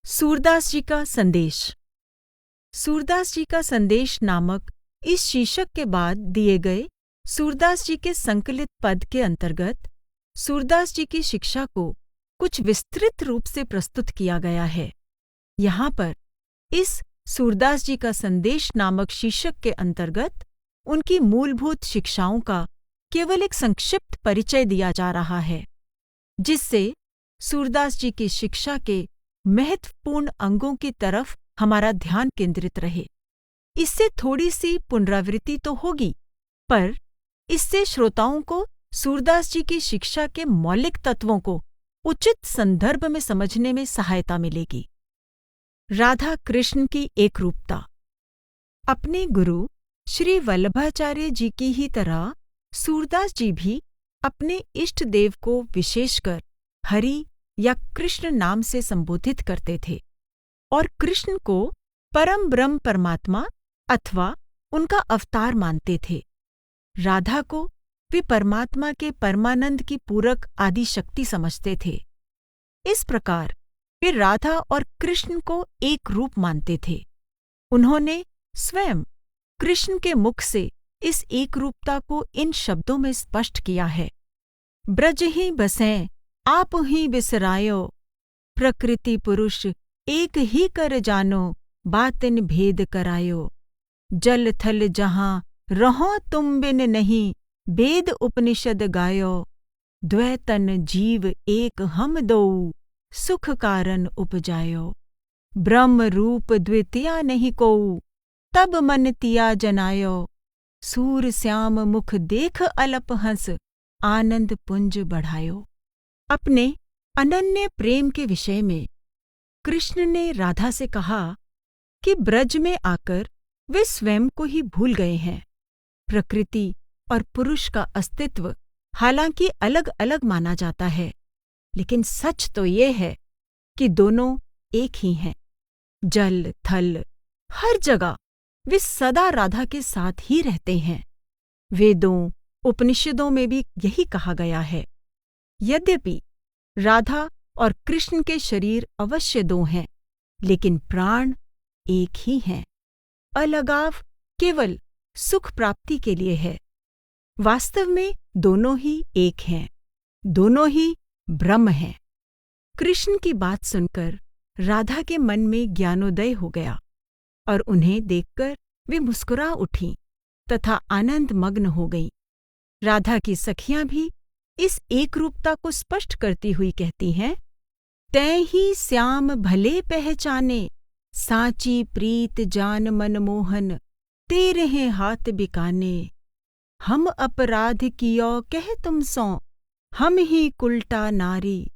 सूरदास जी का संदेश। सूरदास जी का संदेश नामक इस शीर्षक के बाद दिए गए सूरदास जी के संकलित पद के अंतर्गत सूरदास जी की शिक्षा को कुछ विस्तृत रूप से प्रस्तुत किया गया है। यहाँ पर इस सूरदास जी का संदेश नामक शीर्षक के अंतर्गत उनकी मूलभूत शिक्षाओं का केवल एक संक्षिप्त परिचय दिया जा रहा है, जिससे सूरदास जी की शिक्षा के महत्वपूर्ण अंगों की तरफ हमारा ध्यान केंद्रित रहे। इससे थोड़ी सी पुनरावृत्ति तो होगी, पर इससे श्रोताओं को सूरदास जी की शिक्षा के मौलिक तत्वों को उचित संदर्भ में समझने में सहायता मिलेगी। राधा कृष्ण की एकरूपता। अपने गुरु श्री वल्लभाचार्य जी की ही तरह सूरदास जी भी अपने इष्ट देव को विशेषकर हरि या कृष्ण नाम से संबोधित करते थे और कृष्ण को परम ब्रह्म परमात्मा अथवा उनका अवतार मानते थे। राधा को वे परमात्मा के परमानंद की पूरक आदि शक्ति समझते थे। इस प्रकार वे राधा और कृष्ण को एक रूप मानते थे। उन्होंने स्वयं कृष्ण के मुख से इस एक रूपता को इन शब्दों में स्पष्ट किया है। ब्रज ही बसें आप ही बिसरायो, प्रकृति पुरुष एक ही कर जानो, बातिन भेद करायो। जल थल जहाँ रहो तुम बिन नहीं, वेद उपनिषद गायो। द्वैतन जीव एक हम दोऊ, सुख कारण उपजायो। ब्रह्म रूप द्वितीया नहीं कोऊ, तब मन तिया जनायो। सूर श्याम मुख देख अलप हंस, आनंद पुंज बढ़ायो। अपने अनन्य प्रेम के विषय में कृष्ण ने राधा से कहा कि ब्रज में आकर वे स्वयं को ही भूल गए हैं। प्रकृति और पुरुष का अस्तित्व हालांकि अलग अलग माना जाता है, लेकिन सच तो ये है कि दोनों एक ही हैं। जल थल हर जगह वे सदा राधा के साथ ही रहते हैं। वेदों उपनिषदों में भी यही कहा गया है। यद्यपि राधा और कृष्ण के शरीर अवश्य दो हैं, लेकिन प्राण एक ही हैं। अलगाव केवल सुख प्राप्ति के लिए है। वास्तव में दोनों ही एक हैं, दोनों ही ब्रह्म हैं। कृष्ण की बात सुनकर राधा के मन में ज्ञानोदय हो गया और उन्हें देखकर वे मुस्कुरा उठीं तथा आनंद मग्न हो गईं। राधा की सखियां भी इस एकरूपता को स्पष्ट करती हुई कहती हैं, तैं ही श्याम भले पहचाने, साची प्रीत जान मनमोहन, तेरे हैं हाथ बिकाने। हम अपराध कियो कह तुम सो, हम ही कुलटा नारी।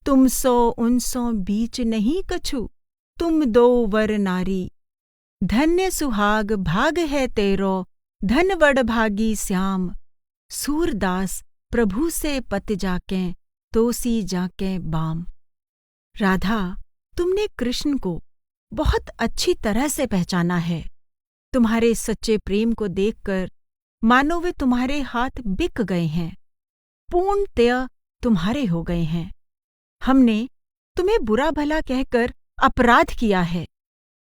तुम सो उन सो बीच नहीं कछु, तुम दो वर नारी। धन्य सुहाग भाग है तेरो, धन वड भागी श्याम। सूरदास प्रभु से पत जाके, तोसी जाके बाम। राधा, तुमने कृष्ण को बहुत अच्छी तरह से पहचाना है। तुम्हारे सच्चे प्रेम को देखकर मानो वे तुम्हारे हाथ बिक गए हैं, पूर्णतया तुम्हारे हो गए हैं। हमने तुम्हें बुरा भला कहकर अपराध किया है।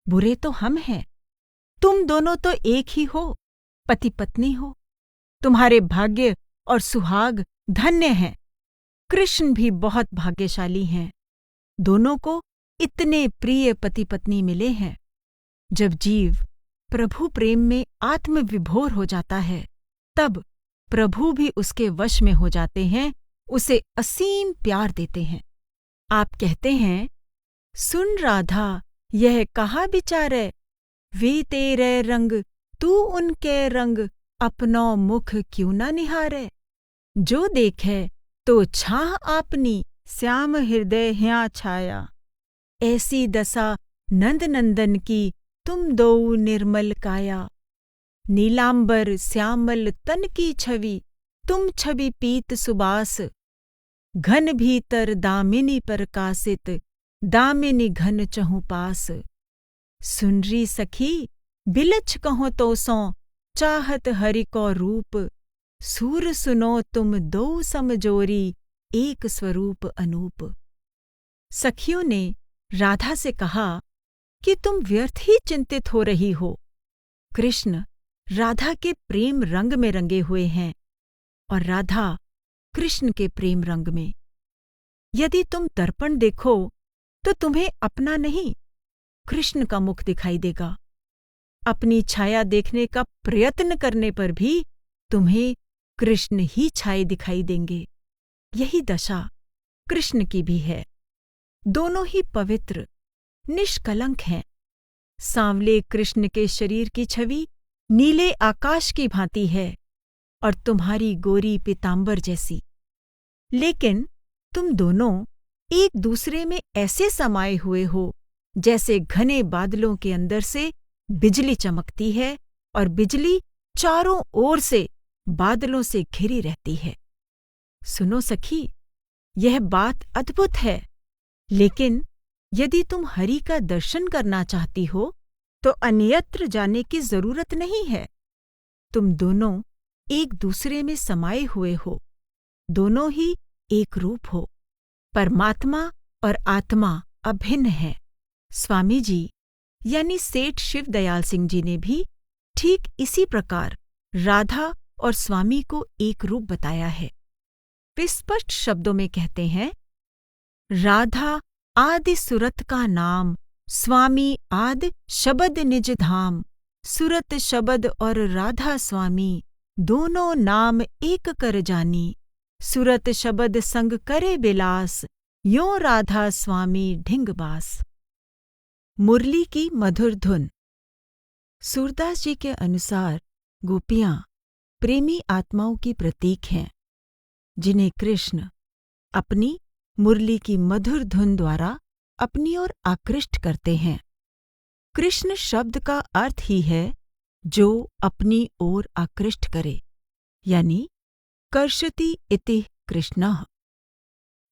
बुरे तो हम हैं, तुम दोनों तो एक ही हो, पति पत्नी हो। तुम्हारे भाग्य और सुहाग धन्य हैं। कृष्ण भी बहुत भाग्यशाली हैं। दोनों को इतने प्रिय पति पत्नी मिले हैं। जब जीव प्रभु प्रेम में आत्मविभोर हो जाता है, तब प्रभु भी उसके वश में हो जाते हैं, उसे असीम प्यार देते हैं। आप कहते हैं, सुन राधा यह कहा बिचारे, वे तेरे रंग तू उनके रंग, अपनो मुख क्यों न निहारे। जो देखे तो छाह आपनी, श्याम हृदय ह्या छाया। ऐसी दशा नंद नंदन की, तुम दो निर्मल काया। नीलांबर श्यामल तन की छवि, तुम छवि पीत सुबास। घन भीतर दामिनी प्रकाशित, दामिनी घन चहु पास। सुनरी सखी बिलछ कहो तो सो, चाहत हरि को रूप। सूर सुनो तुम दो समजोरी, एक स्वरूप अनूप। सखियों ने राधा से कहा कि तुम व्यर्थ ही चिंतित हो रही हो। कृष्ण राधा के प्रेम रंग में रंगे हुए हैं और राधा कृष्ण के प्रेम रंग में। यदि तुम दर्पण देखो तो तुम्हें अपना नहीं, कृष्ण का मुख दिखाई देगा। अपनी छाया देखने का प्रयत्न करने पर भी तुम्हें कृष्ण ही छाए दिखाई देंगे। यही दशा कृष्ण की भी है। दोनों ही पवित्र, निष्कलंक हैं। सांवले कृष्ण के शरीर की छवि नीले आकाश की भांति है और तुम्हारी गोरी पीतांबर जैसी। लेकिन तुम दोनों एक दूसरे में ऐसे समाये हुए हो जैसे घने बादलों के अंदर से बिजली चमकती है और बिजली चारों ओर से बादलों से घिरी रहती है। सुनो सखी, यह बात अद्भुत है, लेकिन यदि तुम हरि का दर्शन करना चाहती हो तो अन्यत्र जाने की जरूरत नहीं है। तुम दोनों एक दूसरे में समाये हुए हो, दोनों ही एक रूप हो। परमात्मा और आत्मा अभिन्न है। स्वामी जी यानी सेठ शिव दयाल सिंह जी ने भी ठीक इसी प्रकार राधा और स्वामी को एक रूप बताया है। वे स्पष्ट शब्दों में कहते हैं, राधा आदि सुरत का नाम, स्वामी आदि शबद निज धाम। सुरत शबद और राधा स्वामी, दोनों नाम एक कर जानी। सुरत शबद संग करे बिलास, यों राधा स्वामी ढिंगबास। मुरली की मधुर धुन। सूरदास जी के अनुसार गोपियां प्रेमी आत्माओं की प्रतीक हैं, जिन्हें कृष्ण अपनी मुरली की मधुर धुन द्वारा अपनी ओर आकृष्ट करते हैं। कृष्ण शब्द का अर्थ ही है जो अपनी ओर आकृष्ट करे, यानी कर्षति इति कृष्णः।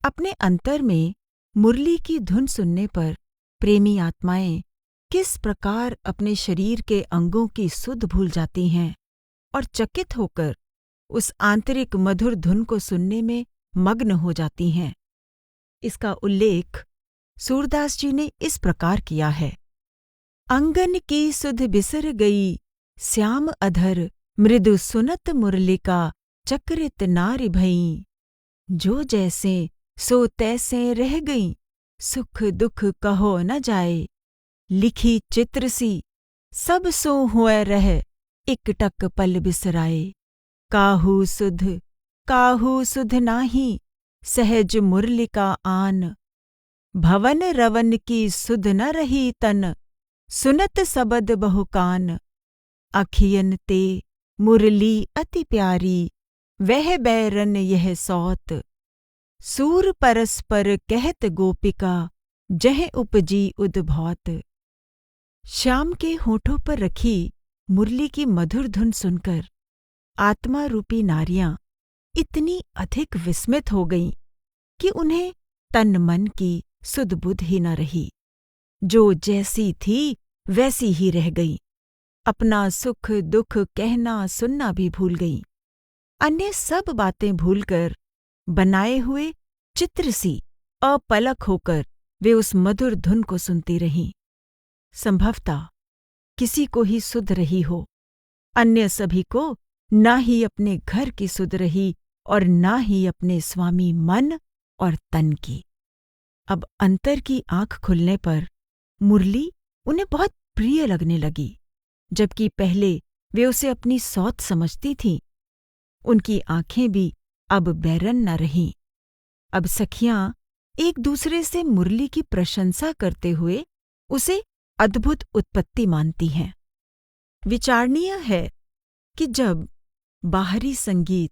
अपने अंतर में मुरली की धुन सुनने पर प्रेमी आत्माएं किस प्रकार अपने शरीर के अंगों की सुध भूल जाती हैं और चकित होकर उस आंतरिक मधुर धुन को सुनने में मग्न हो जाती हैं। इसका उल्लेख सूरदास जी ने इस प्रकार किया है। अंगन की सुध बिसर गई, श्याम अधर मृदु सुनत मुरलिका चक्रित नारि भई। जो जैसे सो तैसे रह गई, सुख दुख कहो न जाए। लिखी चित्र सी सब सो हुए रह, एकटक पल बिसराए। काहू सुध नाही, सहज मुरलिका आन। भवन रवन की सुध न रही तन, सुनत सबद बहुकान। अखियन ते मुरली अति प्यारी, वह बैरन यह सौत। सूर परस्पर कहत गोपिका, जह उपजी उद्भौत। श्याम के होठों पर रखी मुरली की मधुर धुन सुनकर आत्मा रूपी नारियां इतनी अधिक विस्मित हो गईं कि उन्हें तन मन की सुध बुध ही न रही। जो जैसी थी वैसी ही रह गईं। अपना सुख दुख कहना सुनना भी भूल गईं। अन्य सब बातें भूलकर बनाए हुए चित्र सी अपलक होकर वे उस मधुर धुन को सुनती रहीं। संभवतः किसी को ही सुध रही हो, अन्य सभी को ना ही अपने घर की सुध रही और ना ही अपने स्वामी मन और तन की। अब अंतर की आंख खुलने पर मुरली उन्हें बहुत प्रिय लगने लगी, जबकि पहले वे उसे अपनी सौत समझती थीं। उनकी आंखें भी अब बैरन न रहीं। अब सखियां एक दूसरे से मुरली की प्रशंसा करते हुए उसे अद्भुत उत्पत्ति मानती हैं। विचारणीय है कि जब बाहरी संगीत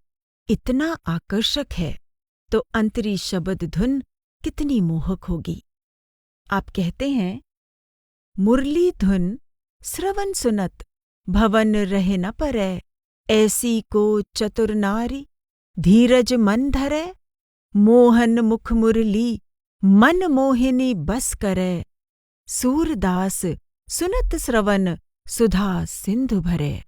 इतना आकर्षक है तो अंतरी शब्द धुन कितनी मोहक होगी। आप कहते हैं, मुरली धुन श्रवण सुनत, भवन रहे न परै। ऐसी को चतुर नारी, धीरज मन धरै। मोहन मुख मुरली, मन मोहिनी बस करै। सूरदास सुनत श्रवण, सुधा सिंधु भरै।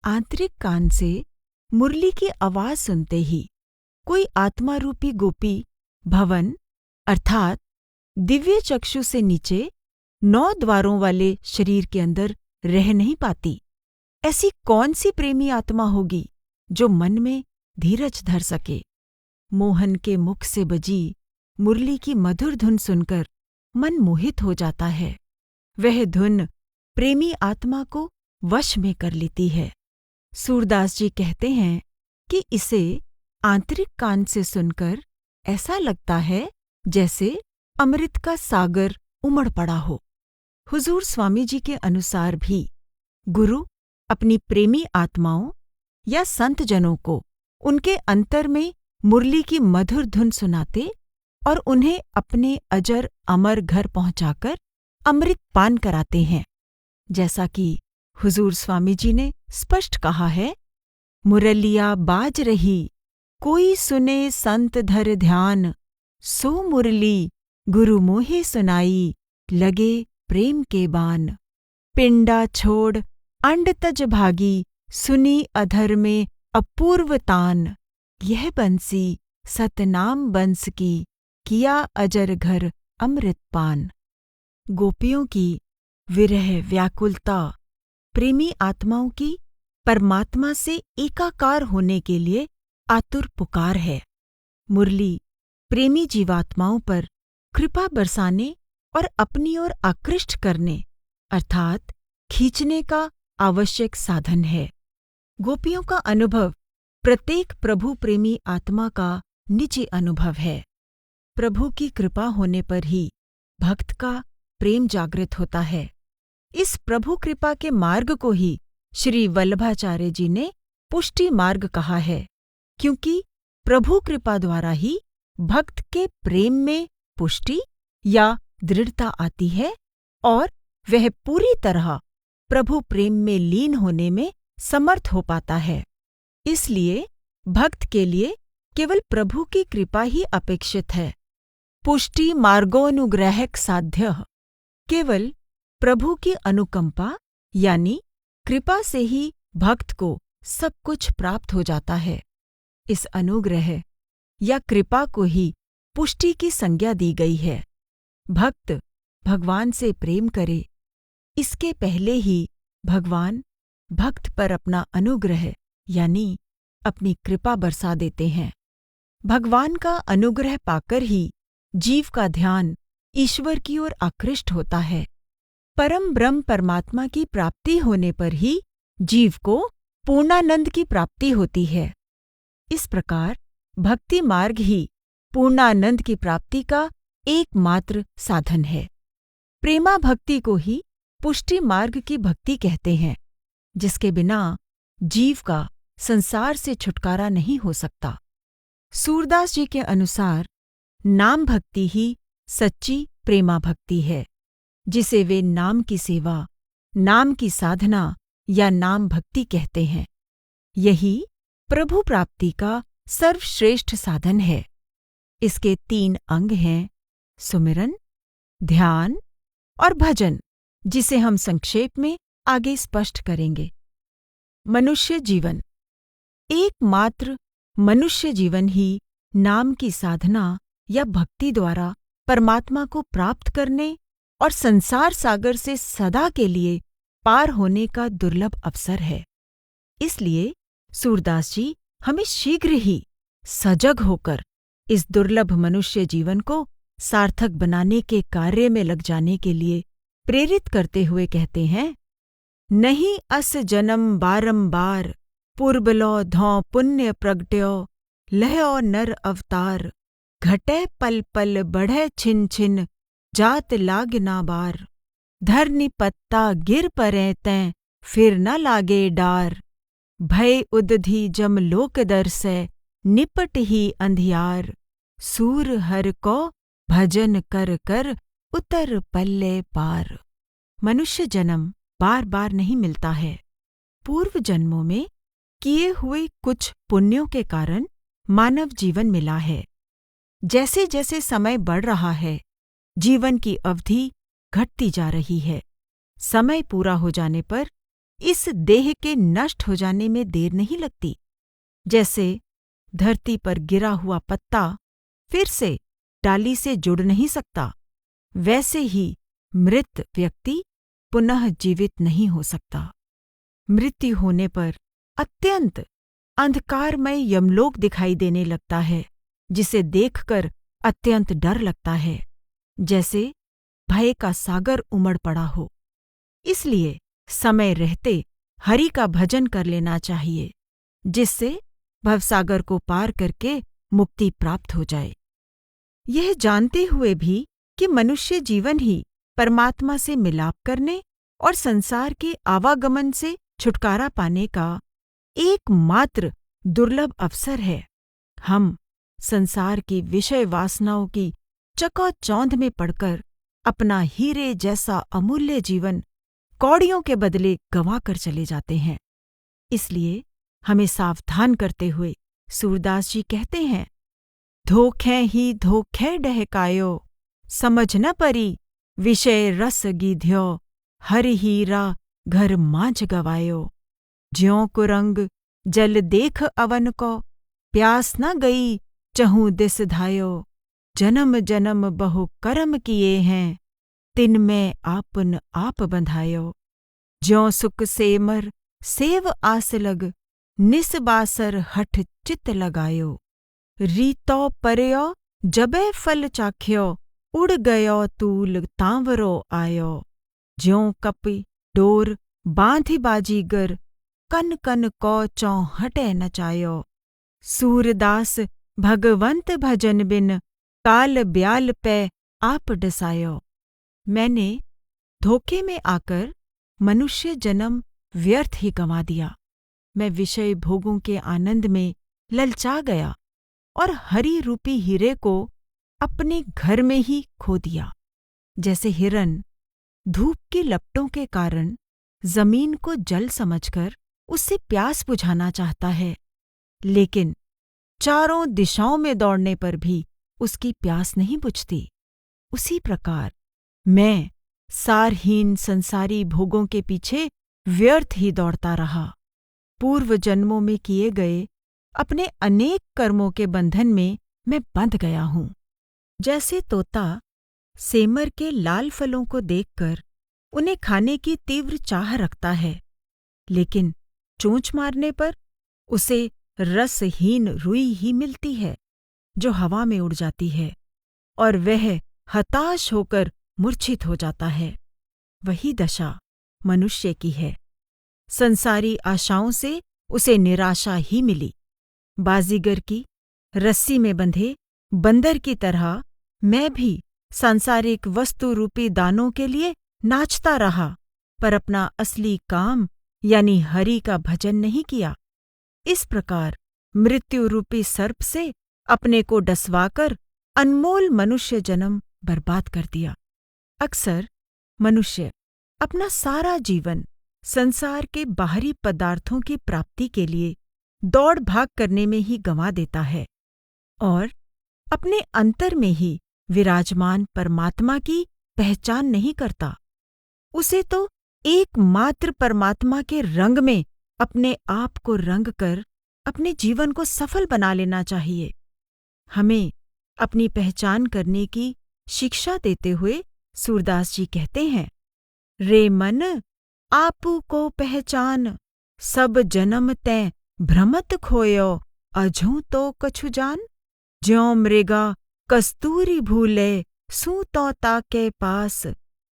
आंतरिक कान से मुरली की आवाज सुनते ही कोई आत्मा रूपी गोपी भवन अर्थात दिव्य चक्षु से नीचे 9 द्वारों वाले शरीर के अंदर रह नहीं पाती। ऐसी कौन सी प्रेमी आत्मा होगी जो मन में धीरज धर सके? मोहन के मुख से बजी मुरली की मधुर धुन सुनकर मन मोहित हो जाता है। वह धुन प्रेमी आत्मा को वश में कर लेती है। सूरदास जी कहते हैं कि इसे आंतरिक कान से सुनकर ऐसा लगता है जैसे अमृत का सागर उमड़ पड़ा हो। हुजूर स्वामी जी के अनुसार भी गुरु अपनी प्रेमी आत्माओं या संत जनों को उनके अंतर में मुरली की मधुर धुन सुनाते और उन्हें अपने अजर अमर घर पहुंचाकर अमृत पान कराते हैं। जैसा कि हुजूर स्वामी जी ने स्पष्ट कहा है, मुरलिया बाज रही कोई सुने संत धर ध्यान, सो मुरली गुरु मोहे सुनाई लगे प्रेम के बान। पिंडा छोड़ अंड तज भागी सुनी अधर में अपूर्व तान, यह बंसी सतनाम बंस की किया अजर घर अमृत पान। गोपियों की विरह व्याकुलता प्रेमी आत्माओं की परमात्मा से एकाकार होने के लिए आतुर पुकार है। मुरली प्रेमी जीवात्माओं पर कृपा बरसाने और अपनी ओर आकृष्ट करने अर्थात खींचने का आवश्यक साधन है। गोपियों का अनुभव प्रत्येक प्रभु प्रेमी आत्मा का निजी अनुभव है। प्रभु की कृपा होने पर ही भक्त का प्रेम जागृत होता है। इस प्रभु कृपा के मार्ग को ही श्री वल्लभाचार्य जी ने पुष्टि मार्ग कहा है, क्योंकि प्रभु कृपा द्वारा ही भक्त के प्रेम में पुष्टि या दृढ़ता आती है और वह पूरी तरह प्रभु प्रेम में लीन होने में समर्थ हो पाता है। इसलिए भक्त के लिए केवल प्रभु की कृपा ही अपेक्षित है। पुष्टि मार्गोनुग्रहक साध्य, केवल प्रभु की अनुकंपा यानी कृपा से ही भक्त को सब कुछ प्राप्त हो जाता है। इस अनुग्रह या कृपा को ही पुष्टि की संज्ञा दी गई है। भक्त भगवान से प्रेम करे, इसके पहले ही भगवान भक्त पर अपना अनुग्रह यानी अपनी कृपा बरसा देते हैं। भगवान का अनुग्रह पाकर ही जीव का ध्यान ईश्वर की ओर आकृष्ट होता है। परम ब्रह्म परमात्मा की प्राप्ति होने पर ही जीव को पूर्णानंद की प्राप्ति होती है। इस प्रकार भक्ति मार्ग ही पूर्णानंद की प्राप्ति का एकमात्र साधन है। प्रेमा भक्ति को ही पुष्टि मार्ग की भक्ति कहते हैं, जिसके बिना जीव का संसार से छुटकारा नहीं हो सकता। सूरदास जी के अनुसार नाम भक्ति ही सच्ची प्रेमा भक्ति है, जिसे वे नाम की सेवा, नाम की साधना या नाम भक्ति कहते हैं। यही प्रभु प्राप्ति का सर्वश्रेष्ठ साधन है। इसके 3 अंग हैं, सुमिरन, ध्यान और भजन, जिसे हम संक्षेप में आगे स्पष्ट करेंगे। मनुष्य जीवन, एकमात्र मनुष्य जीवन ही नाम की साधना या भक्ति द्वारा परमात्मा को प्राप्त करने और संसार सागर से सदा के लिए पार होने का दुर्लभ अवसर है। इसलिए सूरदास जी हमें शीघ्र ही सजग होकर इस दुर्लभ मनुष्य जीवन को सार्थक बनाने के कार्य में लग जाने के लिए प्रेरित करते हुए कहते हैं, नहीं अस जन्म बारंबार, पूर्बलो धौ पुण्य प्रगट्यो, लहयो नर अवतार, घटै पल पल बढ़ै छिन छिन, जात लाग ना बार, धरनी पत्ता गिर परै तैं, फिर न लागे डार, भय उदधि जम लोक दरसै, निपट ही अंधियार, सूर हर को भजन कर कर, उतर पल्ले पार। मनुष्य जन्म बार बार नहीं मिलता है। पूर्व जन्मों में किए हुए कुछ पुण्यों के कारण मानव जीवन मिला है। जैसे जैसे समय बढ़ रहा है, जीवन की अवधि घटती जा रही है। समय पूरा हो जाने पर इस देह के नष्ट हो जाने में देर नहीं लगती। जैसे धरती पर गिरा हुआ पत्ता फिर से डाली से जुड़ नहीं सकता, वैसे ही मृत व्यक्ति पुनः जीवित नहीं हो सकता। मृत्यु होने पर अत्यंत अंधकारमय यमलोक दिखाई देने लगता है, जिसे देखकर अत्यंत डर लगता है, जैसे भय का सागर उमड़ पड़ा हो। इसलिए समय रहते हरि का भजन कर लेना चाहिए, जिससे भवसागर को पार करके मुक्ति प्राप्त हो जाए। यह जानते हुए भी कि मनुष्य जीवन ही परमात्मा से मिलाप करने और संसार के आवागमन से छुटकारा पाने का एकमात्र दुर्लभ अवसर है, हम संसार की विषय वासनाओं की चकाचौंध में पड़कर अपना हीरे जैसा अमूल्य जीवन कौड़ियों के बदले गंवा कर चले जाते हैं। इसलिए हमें सावधान करते हुए सूरदास जी कहते हैं, धोखे ही धोखे डहकायो, समझ न परी विषय रस गीध्यो, हर हीरा घर मांझ गवायो। ज्यों कुरंग जल देख अवन को, प्यास न गई चहूँ दिस धायो। जन्म जन्म बहु कर्म किए हैं, तिन में आपन आप बंधायो। ज्यों सुख सेमर सेव आस लग, निस बासर हठ चित लगायो। रीतो परयो जबे फल चाख्यो, उड़ गयो तूल तांवरो आयो। ज्यों कपि डोर बांधि बाजीगर, कन कन को चौं हटे नचायो। सूरदास भगवंत भजन बिन, काल ब्याल पे आप डसायो। मैंने धोखे में आकर मनुष्य जन्म व्यर्थ ही गंवा दिया। मैं विषय भोगों के आनंद में ललचा गया और हरि रूपी हीरे को अपने घर में ही खो दिया। जैसे हिरन धूप की लपटों के कारण जमीन को जल समझकर उससे प्यास बुझाना चाहता है, लेकिन चारों दिशाओं में दौड़ने पर भी उसकी प्यास नहीं बुझती, उसी प्रकार मैं सारहीन संसारी भोगों के पीछे व्यर्थ ही दौड़ता रहा। पूर्व जन्मों में किए गए अपने अनेक कर्मों के बंधन में मैं बंध गया हूँ। जैसे तोता सेमर के लाल फलों को देखकर उन्हें खाने की तीव्र चाह रखता है, लेकिन चोंच मारने पर उसे रसहीन रुई ही मिलती है, जो हवा में उड़ जाती है और वह हताश होकर मूर्छित हो जाता है। वही दशा मनुष्य की है। संसारी आशाओं से उसे निराशा ही मिली। बाजीगर की रस्सी में बंधे बंदर की तरह मैं भी सांसारिक वस्तु रूपी दानों के लिए नाचता रहा, पर अपना असली काम यानी हरि का भजन नहीं किया। इस प्रकार मृत्यु रूपी सर्प से अपने को डसवाकर अनमोल मनुष्य जन्म बर्बाद कर दिया। अक्सर मनुष्य अपना सारा जीवन संसार के बाहरी पदार्थों की प्राप्ति के लिए दौड़ भाग करने में ही गंवा देता है और अपने अंतर में ही विराजमान परमात्मा की पहचान नहीं करता। उसे तो एकमात्र परमात्मा के रंग में अपने आप को रंग कर अपने जीवन को सफल बना लेना चाहिए। हमें अपनी पहचान करने की शिक्षा देते हुए सूरदास जी कहते हैं, रे मन आपू को पहचान, सब जन्म तैं भ्रमत खोयो, अझूं तो कछु जान। ज्यों मृगा कस्तूरी भूले, सूं तो ताके पास,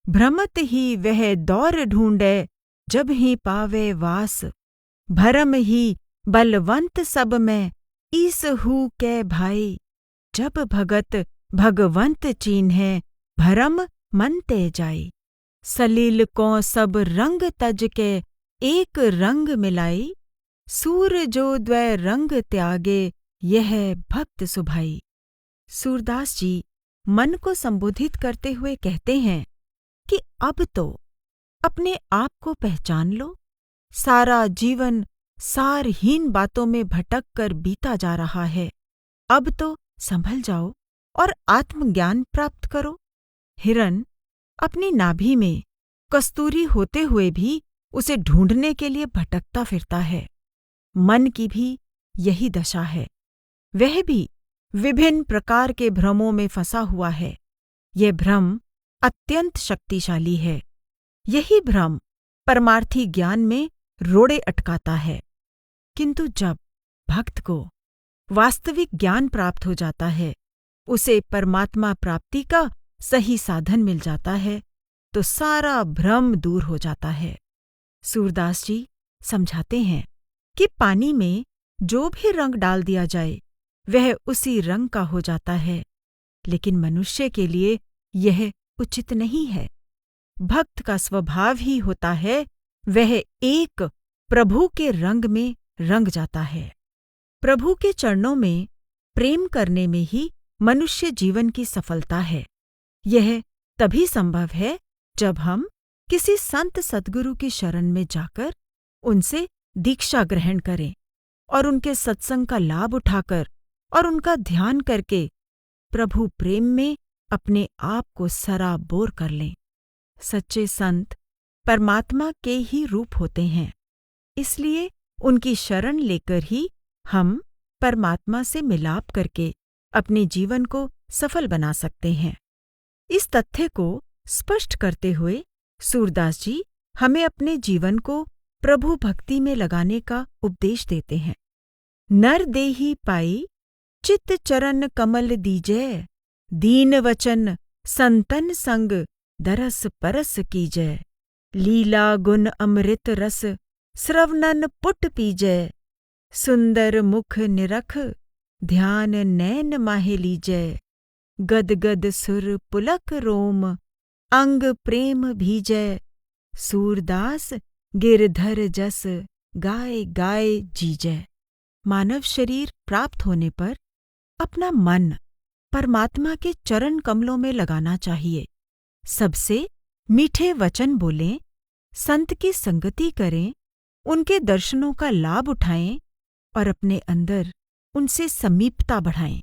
भ्रमत ही वह दौर ढूंढे, जब ही पावे वास। भरम ही बलवंत सब में, ईस हू के भाई, जब भगत भगवंत चीन्हे, भरम मन ते जाई। सलील को सब रंग तज के, एक रंग मिलाई, सूर जो द्वै रंग त्यागे, यह भक्त सुभाई। सूरदास जी मन को संबोधित करते हुए कहते हैं कि अब तो अपने आप को पहचान लो। सारा जीवन सारहीन बातों में भटक कर बीता जा रहा है। अब तो संभल जाओ और आत्मज्ञान प्राप्त करो। हिरन अपनी नाभि में कस्तूरी होते हुए भी उसे ढूंढने के लिए भटकता फिरता है। मन की भी यही दशा है। वह भी विभिन्न प्रकार के भ्रमों में फंसा हुआ है। ये भ्रम अत्यंत शक्तिशाली है। यही भ्रम परमार्थी ज्ञान में रोड़े अटकाता है। किंतु जब भक्त को वास्तविक ज्ञान प्राप्त हो जाता है, उसे परमात्मा प्राप्ति का सही साधन मिल जाता है, तो सारा भ्रम दूर हो जाता है। सूरदास जी समझाते हैं कि पानी में जो भी रंग डाल दिया जाए वह उसी रंग का हो जाता है, लेकिन मनुष्य के लिए यह उचित नहीं है। भक्त का स्वभाव ही होता है वह एक प्रभु के रंग में रंग जाता है। प्रभु के चरणों में प्रेम करने में ही मनुष्य जीवन की सफलता है। यह तभी संभव है जब हम किसी संत सद्गुरु की शरण में जाकर उनसे दीक्षा ग्रहण करें और उनके सत्संग का लाभ उठाकर और उनका ध्यान करके प्रभु प्रेम में अपने आप को सराबोर कर लें। सच्चे संत परमात्मा के ही रूप होते हैं, इसलिए उनकी शरण लेकर ही हम परमात्मा से मिलाप करके अपने जीवन को सफल बना सकते हैं। इस तथ्य को स्पष्ट करते हुए सूरदास जी हमें अपने जीवन को प्रभु भक्ति में लगाने का उपदेश देते हैं। नर देही पाई चित्त चरण कमल दीजै, दीन वचन संतन संग दरस परस कीजै, लीला गुण अमृत रस श्रवणन पुट पीजै, सुंदर मुख निरख ध्यान नैन माहे लीजै, गद गद सुर पुलक रोम अंग प्रेम भीजै, सूरदास गिरधर जस गाय गाय जीजै। मानव शरीर प्राप्त होने पर अपना मन परमात्मा के चरण कमलों में लगाना चाहिए। सबसे मीठे वचन बोलें, संत की संगति करें, उनके दर्शनों का लाभ उठाएं और अपने अंदर उनसे समीपता बढ़ाएं।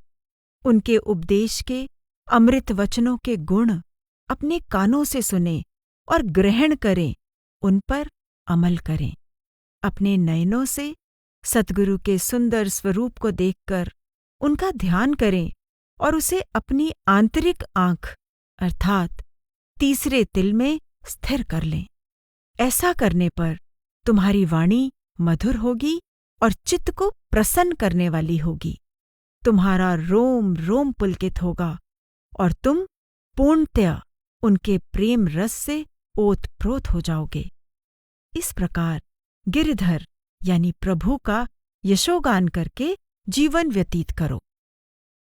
उनके उपदेश के अमृत वचनों के गुण अपने कानों से सुनें और ग्रहण करें, उन पर अमल करें। अपने नयनों से सद्गुरु के सुंदर स्वरूप को देखकर उनका ध्यान करें और उसे अपनी आंतरिक आँख अर्थात तीसरे तिल में स्थिर कर लें। ऐसा करने पर तुम्हारी वाणी मधुर होगी और चित्त को प्रसन्न करने वाली होगी। तुम्हारा रोम रोम पुलकित होगा और तुम पूर्णतया उनके प्रेम रस से ओतप्रोत हो जाओगे। इस प्रकार गिरधर यानी प्रभु का यशोगान करके जीवन व्यतीत करो।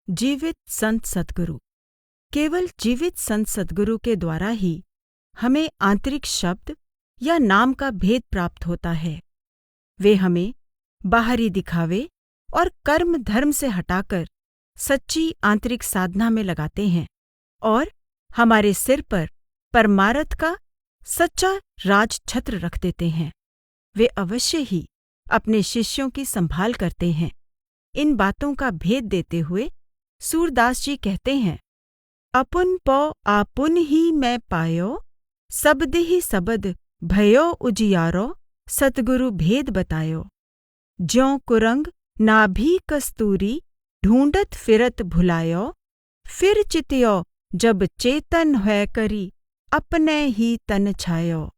जीवित संत सद्गुरु। केवल जीवित संत सद्गुरु के द्वारा ही हमें आंतरिक शब्द या नाम का भेद प्राप्त होता है। वे हमें बाहरी दिखावे और कर्म धर्म से हटाकर सच्ची आंतरिक साधना में लगाते हैं और हमारे सिर पर परमार्थ का सच्चा राज छत्र रख देते हैं। वे अवश्य ही अपने शिष्यों की संभाल करते हैं। इन बातों का भेद देते हुए सूरदास जी कहते हैं, अपुन पौ आपुन ही मैं पायो, सबद ही सबद भयो उजियारो, सतगुरु भेद बतायो। ज्यों कुरंग नाभि कस्तूरी, ढूंढत फिरत भुलायो, फिर चित्यो जब चेतन है करी, अपने ही तन छायो।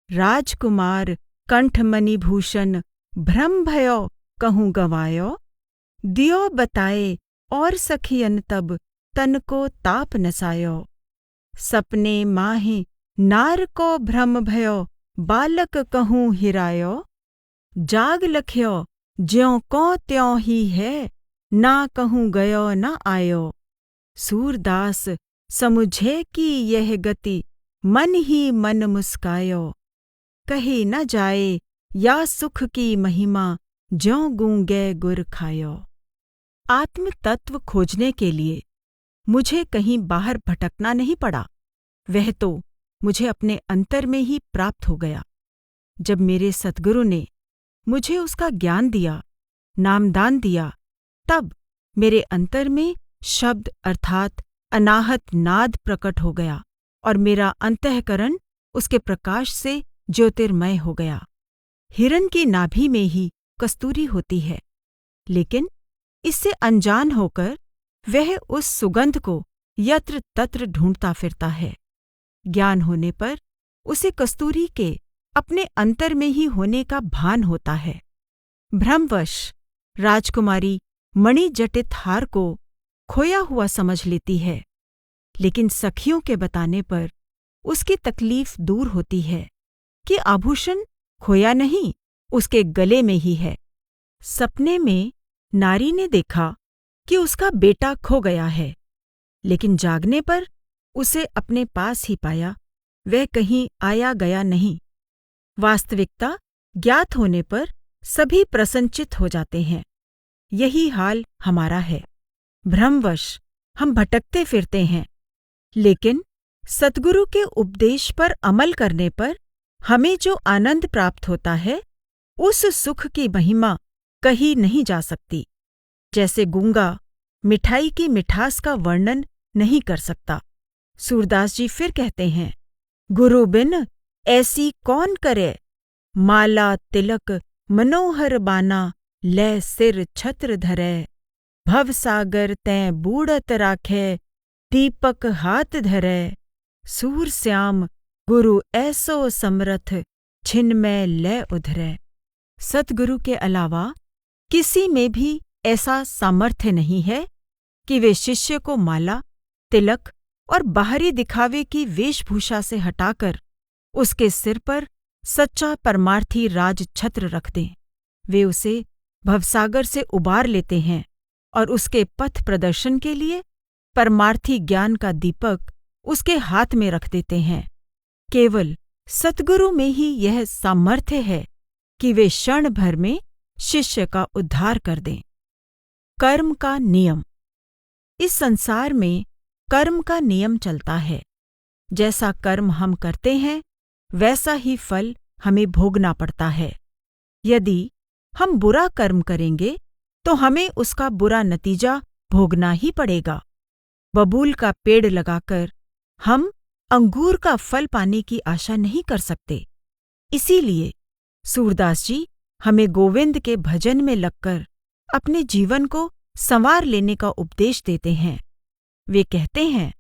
राजकुमार कंठ मणिभूषण भ्रम भयो कहूँ गवायो, दियो बताए और सखियन तब तन को ताप नसायो। सपने माहे नार को भ्रम भयो, बालक कहूँ हिरायो, जाग लख्यो ज्यों को त्यों ही है, ना कहूँ गयो न आयो। सूरदास समुझे कि यह गति, मन ही मन मुस्कायो, कही न जाए या सुख की महिमा, ज्यों गूंगे गुर खायो। आत्म तत्व खोजने के लिए मुझे कहीं बाहर भटकना नहीं पड़ा, वह तो मुझे अपने अंतर में ही प्राप्त हो गया। जब मेरे सद्गुरु ने मुझे उसका ज्ञान दिया, नामदान दिया, तब मेरे अंतर में शब्द अर्थात अनाहत नाद प्रकट हो गया और मेरा अंतःकरण उसके प्रकाश से ज्योतिर्मय हो गया। हिरन की नाभि में ही कस्तूरी होती है, लेकिन इससे अनजान होकर वह उस सुगंध को यत्र तत्र ढूंढता फिरता है। ज्ञान होने पर उसे कस्तूरी के अपने अंतर में ही होने का भान होता है। भ्रमवश राजकुमारी मणिजटित हार को खोया हुआ समझ लेती है, लेकिन सखियों के बताने पर उसकी तकलीफ दूर होती है कि आभूषण खोया नहीं, उसके गले में ही है। सपने में नारी ने देखा कि उसका बेटा खो गया है, लेकिन जागने पर उसे अपने पास ही पाया, वह कहीं आया गया नहीं। वास्तविकता ज्ञात होने पर सभी प्रसन्नचित्त हो जाते हैं। यही हाल हमारा है। भ्रमवश हम भटकते फिरते हैं, लेकिन सद्गुरु के उपदेश पर अमल करने पर हमें जो आनंद प्राप्त होता है, उस सुख की महिमा कही नहीं जा सकती। जैसे गूंगा मिठाई की मिठास का वर्णन नहीं कर सकता। सूरदास जी फिर कहते हैं, गुरु बिन ऐसी कौन करे, माला तिलक मनोहर बाना, लै सिर छत्र धरै। भवसागर तैं बूढ़त राखै, दीपक हाथ धरै। सूर श्याम गुरु ऐसो समरथ, छिन्मय लै उधरै। सतगुरु के अलावा किसी में भी ऐसा सामर्थ्य नहीं है कि वे शिष्य को माला, तिलक और बाहरी दिखावे की वेशभूषा से हटाकर उसके सिर पर सच्चा परमार्थी राज छत्र रख दें। वे उसे भवसागर से उबार लेते हैं और उसके पथ प्रदर्शन के लिए परमार्थी ज्ञान का दीपक उसके हाथ में रख देते हैं। केवल सतगुरु में ही यह सामर्थ्य है कि वे क्षण भर में शिष्य का उद्धार कर दें। कर्म का नियम। इस संसार में कर्म का नियम चलता है। जैसा कर्म हम करते हैं, वैसा ही फल हमें भोगना पड़ता है। यदि हम बुरा कर्म करेंगे तो हमें उसका बुरा नतीजा भोगना ही पड़ेगा। बबूल का पेड़ लगाकर हम अंगूर का फल पाने की आशा नहीं कर सकते। इसीलिए सूरदास जी हमें गोविंद के भजन में लगकर अपने जीवन को संवार लेने का उपदेश देते हैं। वे कहते हैं,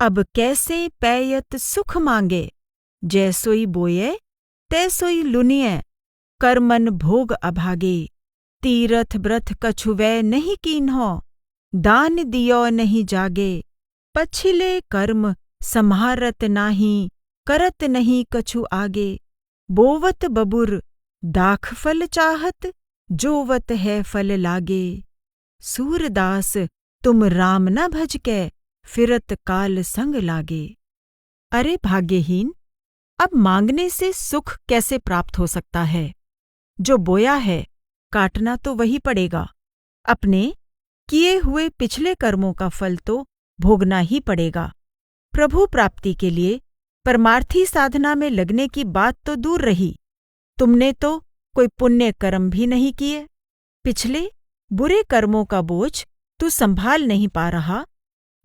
अब कैसे पैयत सुख मांगे, जैसोई बोये तैसोई लुनिय। कर्मन भोग अभागे, तीरथ व्रत कछुवै नहीं कीन्हो। दान दियो नहीं जागे, पछिले कर्म सम्हारत नाही। करत नहीं कछु आगे, बोवत बबुर दाख फल चाहत। जोवत है फल लागे, सूरदास तुम राम न भज कै। फिरत काल संग लागे। अरे भाग्यहीन, अब मांगने से सुख कैसे प्राप्त हो सकता है? जो बोया है काटना तो वही पड़ेगा। अपने किए हुए पिछले कर्मों का फल तो भोगना ही पड़ेगा। प्रभु प्राप्ति के लिए परमार्थी साधना में लगने की बात तो दूर रही, तुमने तो कोई पुण्य कर्म भी नहीं किए। पिछले बुरे कर्मों का बोझ तू संभाल नहीं पा रहा।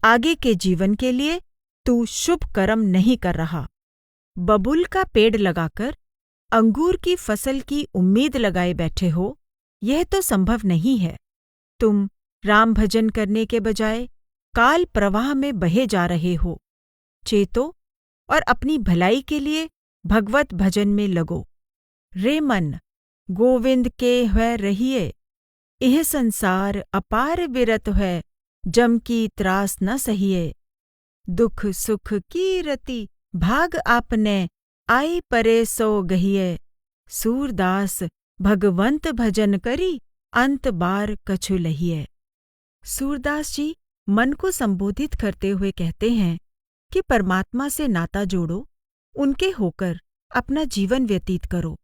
आगे के जीवन के लिए तू शुभ कर्म नहीं कर रहा। बबूल का पेड़ लगाकर अंगूर की फसल की उम्मीद लगाए बैठे हो, यह तो संभव नहीं है। तुम राम भजन करने के बजाय काल प्रवाह में बहे जा रहे हो। चेतो और अपनी भलाई के लिए भगवत भजन में लगो। रे मन, गोविंद के है रहिए, यह संसार अपार विरत है। जम की त्रास न सहिए, दुख सुख की रति भाग आपने। आई परे सो गहिए, सूरदास भगवंत भजन करी। अंत बार कछु लहिए। सूरदास जी मन को संबोधित करते हुए कहते हैं कि परमात्मा से नाता जोड़ो, उनके होकर अपना जीवन व्यतीत करो।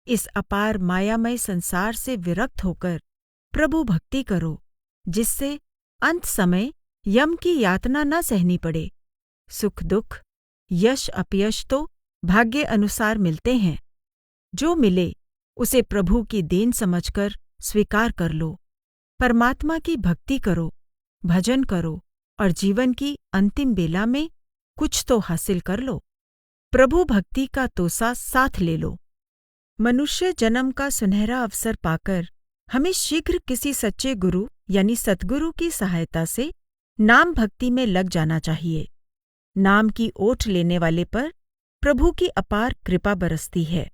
इस अपार मायामय संसार से विरक्त होकर प्रभु भक्ति करो, जिससे अंत समय यम की यातना न सहनी पड़े। सुख दुख, यश अपयश तो भाग्य अनुसार मिलते हैं। जो मिले उसे प्रभु की देन समझकर स्वीकार कर लो। परमात्मा की भक्ति करो, भजन करो और जीवन की अंतिम बेला में कुछ तो हासिल कर लो। प्रभु भक्ति का तोसा साथ ले लो। मनुष्य जन्म का सुनहरा अवसर पाकर हमें शीघ्र किसी सच्चे गुरु यानी सतगुरु की सहायता से नाम भक्ति में लग जाना चाहिए। नाम की ओट लेने वाले पर प्रभु की अपार कृपा बरसती है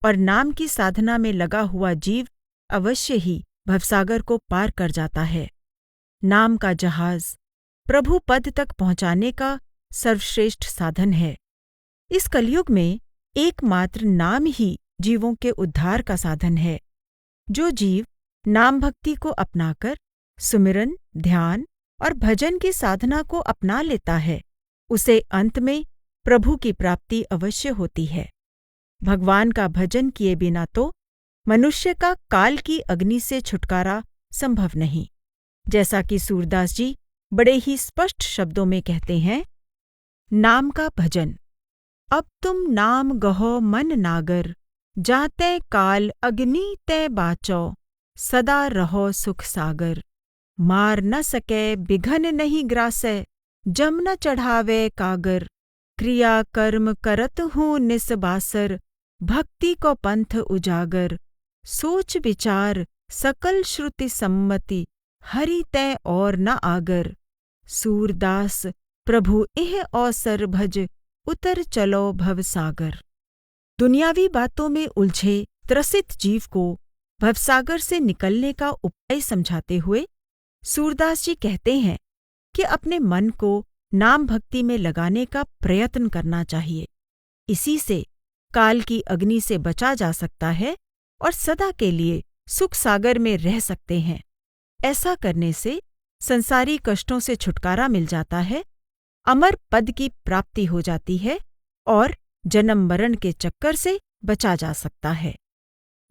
और नाम की साधना में लगा हुआ जीव अवश्य ही भवसागर को पार कर जाता है। नाम का जहाज प्रभु पद तक पहुंचाने का सर्वश्रेष्ठ साधन है। इस कलयुग में एकमात्र नाम ही जीवों के उद्धार का साधन है। जो जीव नाम भक्ति को अपनाकर सुमिरन, ध्यान और भजन की साधना को अपना लेता है, उसे अंत में प्रभु की प्राप्ति अवश्य होती है। भगवान का भजन किए बिना तो मनुष्य का काल की अग्नि से छुटकारा संभव नहीं। जैसा कि सूरदास जी बड़े ही स्पष्ट शब्दों में कहते हैं, नाम का भजन। अब तुम नाम गहो मन नागर, जाते काल अग्नि तय बाचो, सदा रहो सुख सागर। मार न सके बिघन नहीं ग्रासै, जम न चढ़ावे कागर। क्रिया कर्म करत हूँ निसबासर, भक्ति को पंथ उजागर। सोच विचार सकल श्रुति सम्मति, हरि तय और न आगर। सूरदास प्रभु इह अवसर भज, उतर चलो भवसागर। दुनियावी बातों में उलझे त्रसित जीव को भवसागर से निकलने का उपाय समझाते हुए सूरदास जी कहते हैं कि अपने मन को नाम भक्ति में लगाने का प्रयत्न करना चाहिए। इसी से काल की अग्नि से बचा जा सकता है और सदा के लिए सुख सागर में रह सकते हैं। ऐसा करने से संसारी कष्टों से छुटकारा मिल जाता है, अमर पद की प्राप्ति हो जाती है और जन्म मरण के चक्कर से बचा जा सकता है।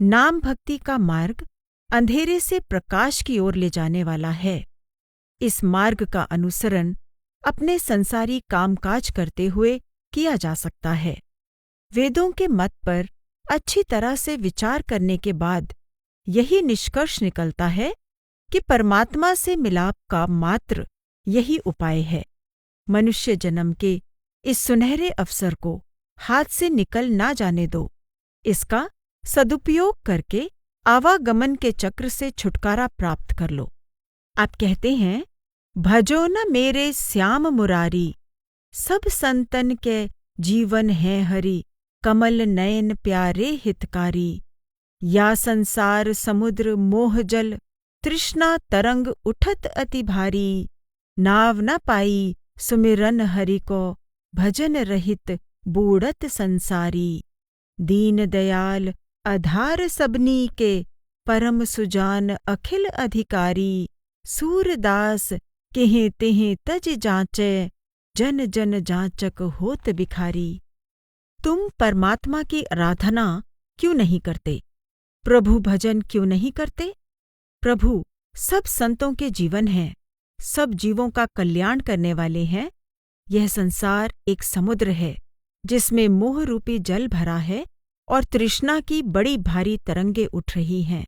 नाम भक्ति का मार्ग अंधेरे से प्रकाश की ओर ले जाने वाला है। इस मार्ग का अनुसरण अपने संसारी कामकाज करते हुए किया जा सकता है। वेदों के मत पर अच्छी तरह से विचार करने के बाद यही निष्कर्ष निकलता है कि परमात्मा से मिलाप का मात्र यही उपाय है। मनुष्य जन्म के इस सुनहरे अवसर को हाथ से निकल ना जाने दो। इसका सदुपयोग करके आवागमन के चक्र से छुटकारा प्राप्त कर लो। आप कहते हैं, भजो न मेरे श्याम मुरारी, सब संतन के जीवन है हरि, कमल नयन प्यारे हितकारी। या संसार समुद्र मोह जल, तृष्णा तरंग उठत अति भारी। नाव न पाई सुमिरन हरि को, भजन रहित बूढ़त संसारी। दीन दयाल आधार सबनी के, परम सुजान अखिल अधिकारी। सूरदास केहें तेहें तज जांचे, जन जन जांचक होत बिखारी। तुम परमात्मा की आराधना क्यों नहीं करते? प्रभु भजन क्यों नहीं करते? प्रभु सब संतों के जीवन हैं, सब जीवों का कल्याण करने वाले हैं। यह संसार एक समुद्र है जिसमें मोह रूपी जल भरा है और तृष्णा की बड़ी भारी तरंगे उठ रही हैं।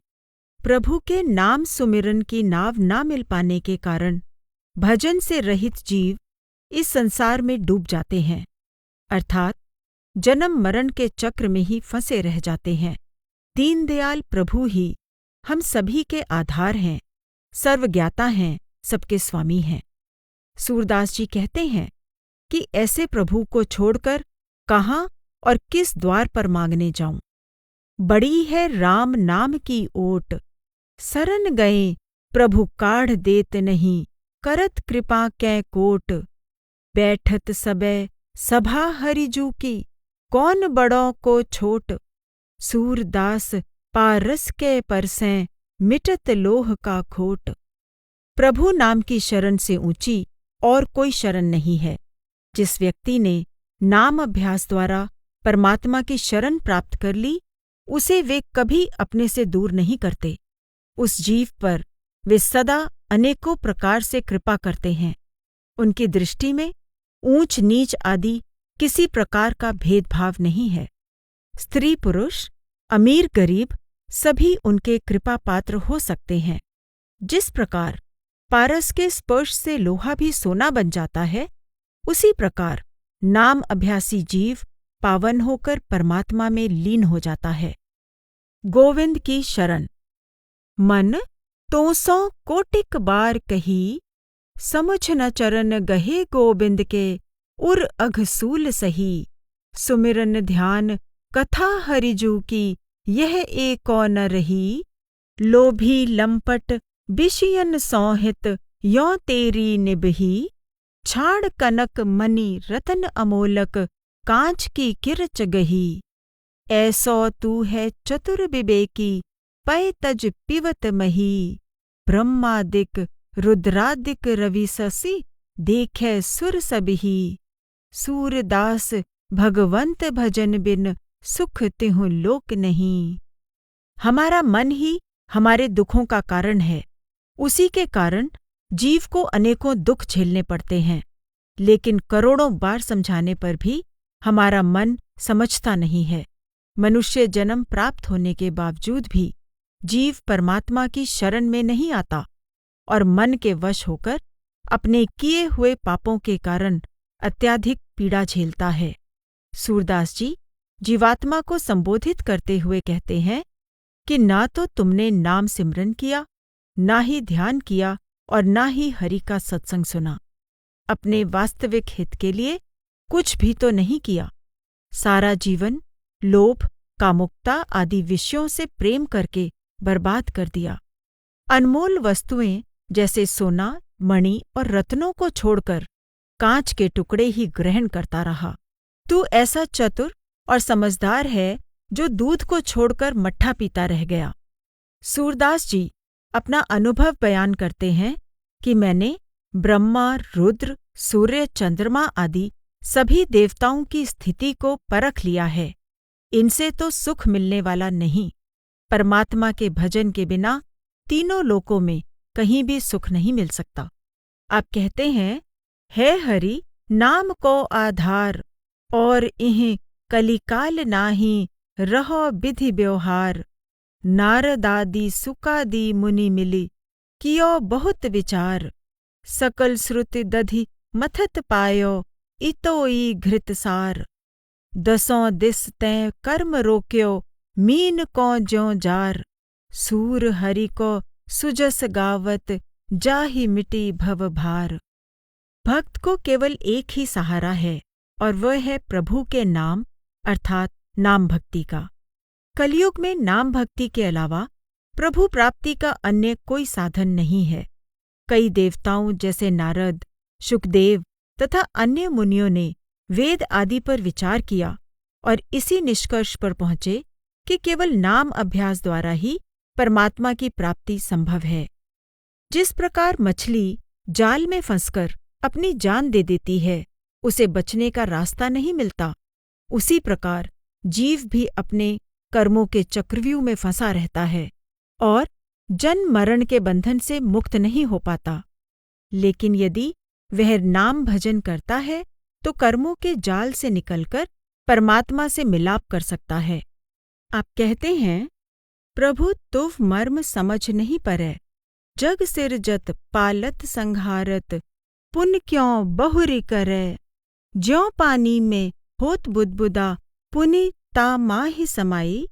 प्रभु के नाम सुमिरन की नाव ना मिल पाने के कारण भजन से रहित जीव इस संसार में डूब जाते हैं, अर्थात जन्म मरण के चक्र में ही फंसे रह जाते हैं। दीनदयाल प्रभु ही हम सभी के आधार हैं, सर्वज्ञाता हैं, सबके स्वामी हैं। सूरदास जी कहते हैं कि ऐसे प्रभु को छोड़कर कहाँ और किस द्वार पर मांगने जाऊं। बड़ी है राम नाम की ओट, सरन गए प्रभु काढ़ देत नहीं, करत कृपा कै कोट। बैठत सबे सभा हरिजू की, कौन बड़ों को छोट। सूरदास पारस के परसें, मिटत लोह का खोट। प्रभु नाम की शरण से ऊंची और कोई शरण नहीं है। जिस व्यक्ति ने नाम अभ्यास द्वारा परमात्मा की शरण प्राप्त कर ली, उसे वे कभी अपने से दूर नहीं करते। उस जीव पर वे सदा अनेकों प्रकार से कृपा करते हैं। उनकी दृष्टि में ऊंच नीच आदि किसी प्रकार का भेदभाव नहीं है। स्त्री पुरुष, अमीर गरीब सभी उनके कृपा पात्र हो सकते हैं। जिस प्रकार पारस के स्पर्श से लोहा भी सोना बन जाता है, उसी प्रकार नाम अभ्यासी जीव पावन होकर परमात्मा में लीन हो जाता है। गोविंद की शरण। मन तो सौ कोटिक बार कही, समुझ न चरण गहे गोविंद के, उर अघसूल सही। सुमिरन ध्यान कथा हरिजू की, यह एको न रही। लोभी लंपट बिशियन सौहित, यों तेरी निबही। छाड़ कनक मणि रतन अमोलक, कांच की किरच गही। ऐसो तू है चतुर विवेकी, पय तज पिवत मही। ब्रह्मादिक रुद्रादिक रवि शशि, देखे सुर सबही। सूरदास भगवंत भजन बिन, सुख तिहुँ लोक नहीं। हमारा मन ही हमारे दुखों का कारण है। उसी के कारण जीव को अनेकों दुख झेलने पड़ते हैं, लेकिन करोड़ों बार समझाने पर भी हमारा मन समझता नहीं है। मनुष्य जन्म प्राप्त होने के बावजूद भी जीव परमात्मा की शरण में नहीं आता और मन के वश होकर अपने किए हुए पापों के कारण अत्यधिक पीड़ा झेलता है। सूरदास जी जीवात्मा को संबोधित करते हुए कहते हैं कि ना तो तुमने नाम सिमरन किया, ना ही ध्यान किया और ना ही हरि का सत्संग सुना। अपने वास्तविक हित के लिए कुछ भी तो नहीं किया। सारा जीवन लोभ, कामुकता आदि विषयों से प्रेम करके बर्बाद कर दिया। अनमोल वस्तुएं जैसे सोना, मणि और रत्नों को छोड़कर कांच के टुकड़े ही ग्रहण करता रहा। तू ऐसा चतुर और समझदार है जो दूध को छोड़कर मट्ठा पीता रह गया। सूरदास जी अपना अनुभव बयान करते हैं कि मैंने ब्रह्मा, रुद्र, सूर्य, चंद्रमा आदि सभी देवताओं की स्थिति को परख लिया है। इनसे तो सुख मिलने वाला नहीं। परमात्मा के भजन के बिना तीनों लोकों में कहीं भी सुख नहीं मिल सकता। आप कहते हैं, है हरि नाम को आधार, और इह कलिकाल नाही, रहो विधि व्यवहार। नारदादि सुकादि मुनि मिली, कियो बहुत विचार। सकल श्रुति दधि मथत पायो, इतोई घृतसार। दसों दिस तैं कर्म रोक्यो, मीन को ज्यों जार। सूर हरि को सुजस गावत, जाहि मिटी भव भार। भक्त को केवल एक ही सहारा है और वह है प्रभु के नाम अर्थात नाम भक्ति का। कलयुग में नाम भक्ति के अलावा प्रभु प्राप्ति का अन्य कोई साधन नहीं है। कई देवताओं जैसे नारद, शुकदेव तथा अन्य मुनियों ने वेद आदि पर विचार किया और इसी निष्कर्ष पर पहुँचे कि केवल नाम अभ्यास द्वारा ही परमात्मा की प्राप्ति संभव है। जिस प्रकार मछली जाल में फंसकर अपनी जान दे देती है, उसे बचने का रास्ता नहीं मिलता, उसी प्रकार जीव भी अपने कर्मों के चक्रव्यूह में फंसा रहता है और जन्म मरण के बंधन से मुक्त नहीं हो पाता। लेकिन यदि वह नाम भजन करता है तो कर्मों के जाल से निकलकर परमात्मा से मिलाप कर सकता है। आप कहते हैं, प्रभु तुव मर्म समझ नहीं परै, जग सिरजत पालत संहारत। पुन क्यों बहुरी करै, ज्यों पानी में होत बुदबुदा। पुनि ता माहि समाई,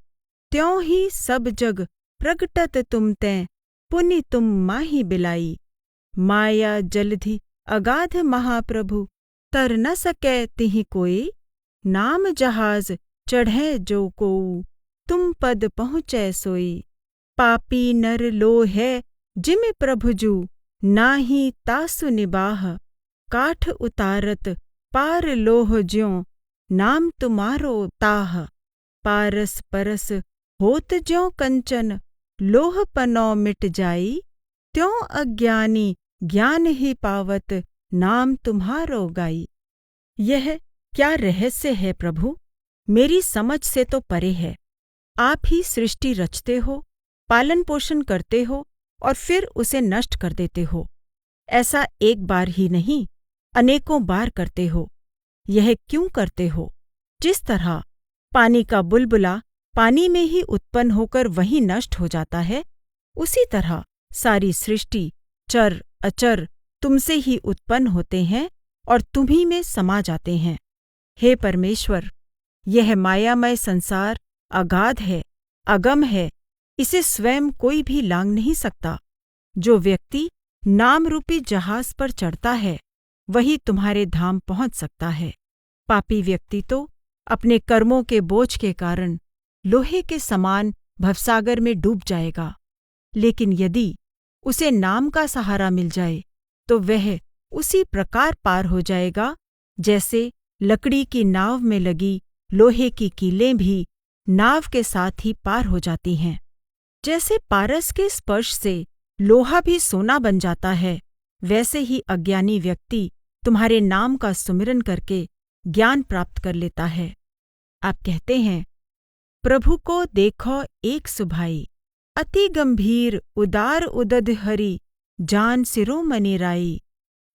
त्यों ही सब जग प्रगटत तुम तैं। पुनि तुम माहि बिलाई। माया जलधि अगाध महाप्रभु, तर न सकै तिहि कोई। नाम जहाज चढ़ै जो कोउ, तुम पद पहुँचै सोई। पापी नर लोहै जिमि प्रभुजू, नाही तासु निबाह। काठ उतारत पार लोह ज्यों, नाम तुम्हारो ताह। पारस परस होत ज्यों कंचन, लोह पनौ मिट जाई। त्यों अज्ञानी ज्ञान ही पावत, नाम तुम्हारो गाई। यह क्या रहस्य है प्रभु, मेरी समझ से तो परे है। आप ही सृष्टि रचते हो, पालन पोषण करते हो और फिर उसे नष्ट कर देते हो। ऐसा एक बार ही नहीं, अनेकों बार करते हो। यह क्यों करते हो? जिस तरह पानी का बुलबुला पानी में ही उत्पन्न होकर वहीं नष्ट हो जाता है, उसी तरह सारी सृष्टि, चर अचर तुमसे ही उत्पन्न होते हैं और तुम्ही में समा जाते हैं। हे परमेश्वर, यह मायामय संसार अगाध है, अगम है, इसे स्वयं कोई भी लांघ नहीं सकता। जो व्यक्ति नाम रूपी जहाज पर चढ़ता है वही तुम्हारे धाम पहुंच सकता है। पापी व्यक्ति तो अपने कर्मों के बोझ के कारण लोहे के समान भवसागर में डूब जाएगा, लेकिन यदि उसे नाम का सहारा मिल जाए तो वह उसी प्रकार पार हो जाएगा जैसे लकड़ी की नाव में लगी लोहे की कीलें भी नाव के साथ ही पार हो जाती हैं। जैसे पारस के स्पर्श से लोहा भी सोना बन जाता है, वैसे ही अज्ञानी व्यक्ति तुम्हारे नाम का सुमिरन करके ज्ञान प्राप्त कर लेता है। आप कहते हैं, प्रभु को देखो एक सुभाई, अति गंभीर उदार उदद हरि, जान सिरोमणि राई,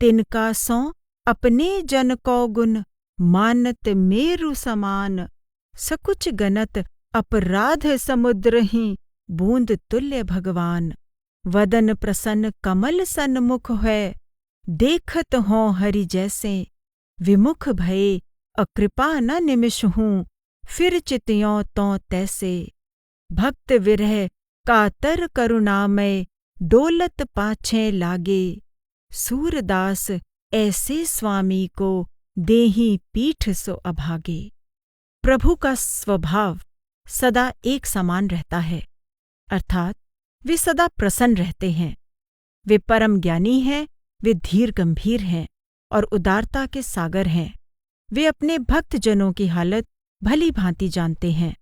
तिनका सौ अपने जन को गुण, मानत मेरु समान, सकुच गनत अपराध समुद्र ही, बूंद तुल्य भगवान, वदन प्रसन्न कमल सन्मुख है, देखत हों हरि जैसे, विमुख भये अकृपा न निमिष हूँ, फिर चित्यों तो तैसे, भक्त विरह कातर करुणामय, डोलत पाछे लागे, सूरदास ऐसे स्वामी को देहि पीठ सो अभागे। प्रभु का स्वभाव सदा एक समान रहता है, अर्थात वे सदा प्रसन्न रहते हैं। वे परम ज्ञानी हैं, वे धीर गंभीर हैं और उदारता के सागर हैं। वे अपने भक्त जनों की हालत भली भांति जानते हैं।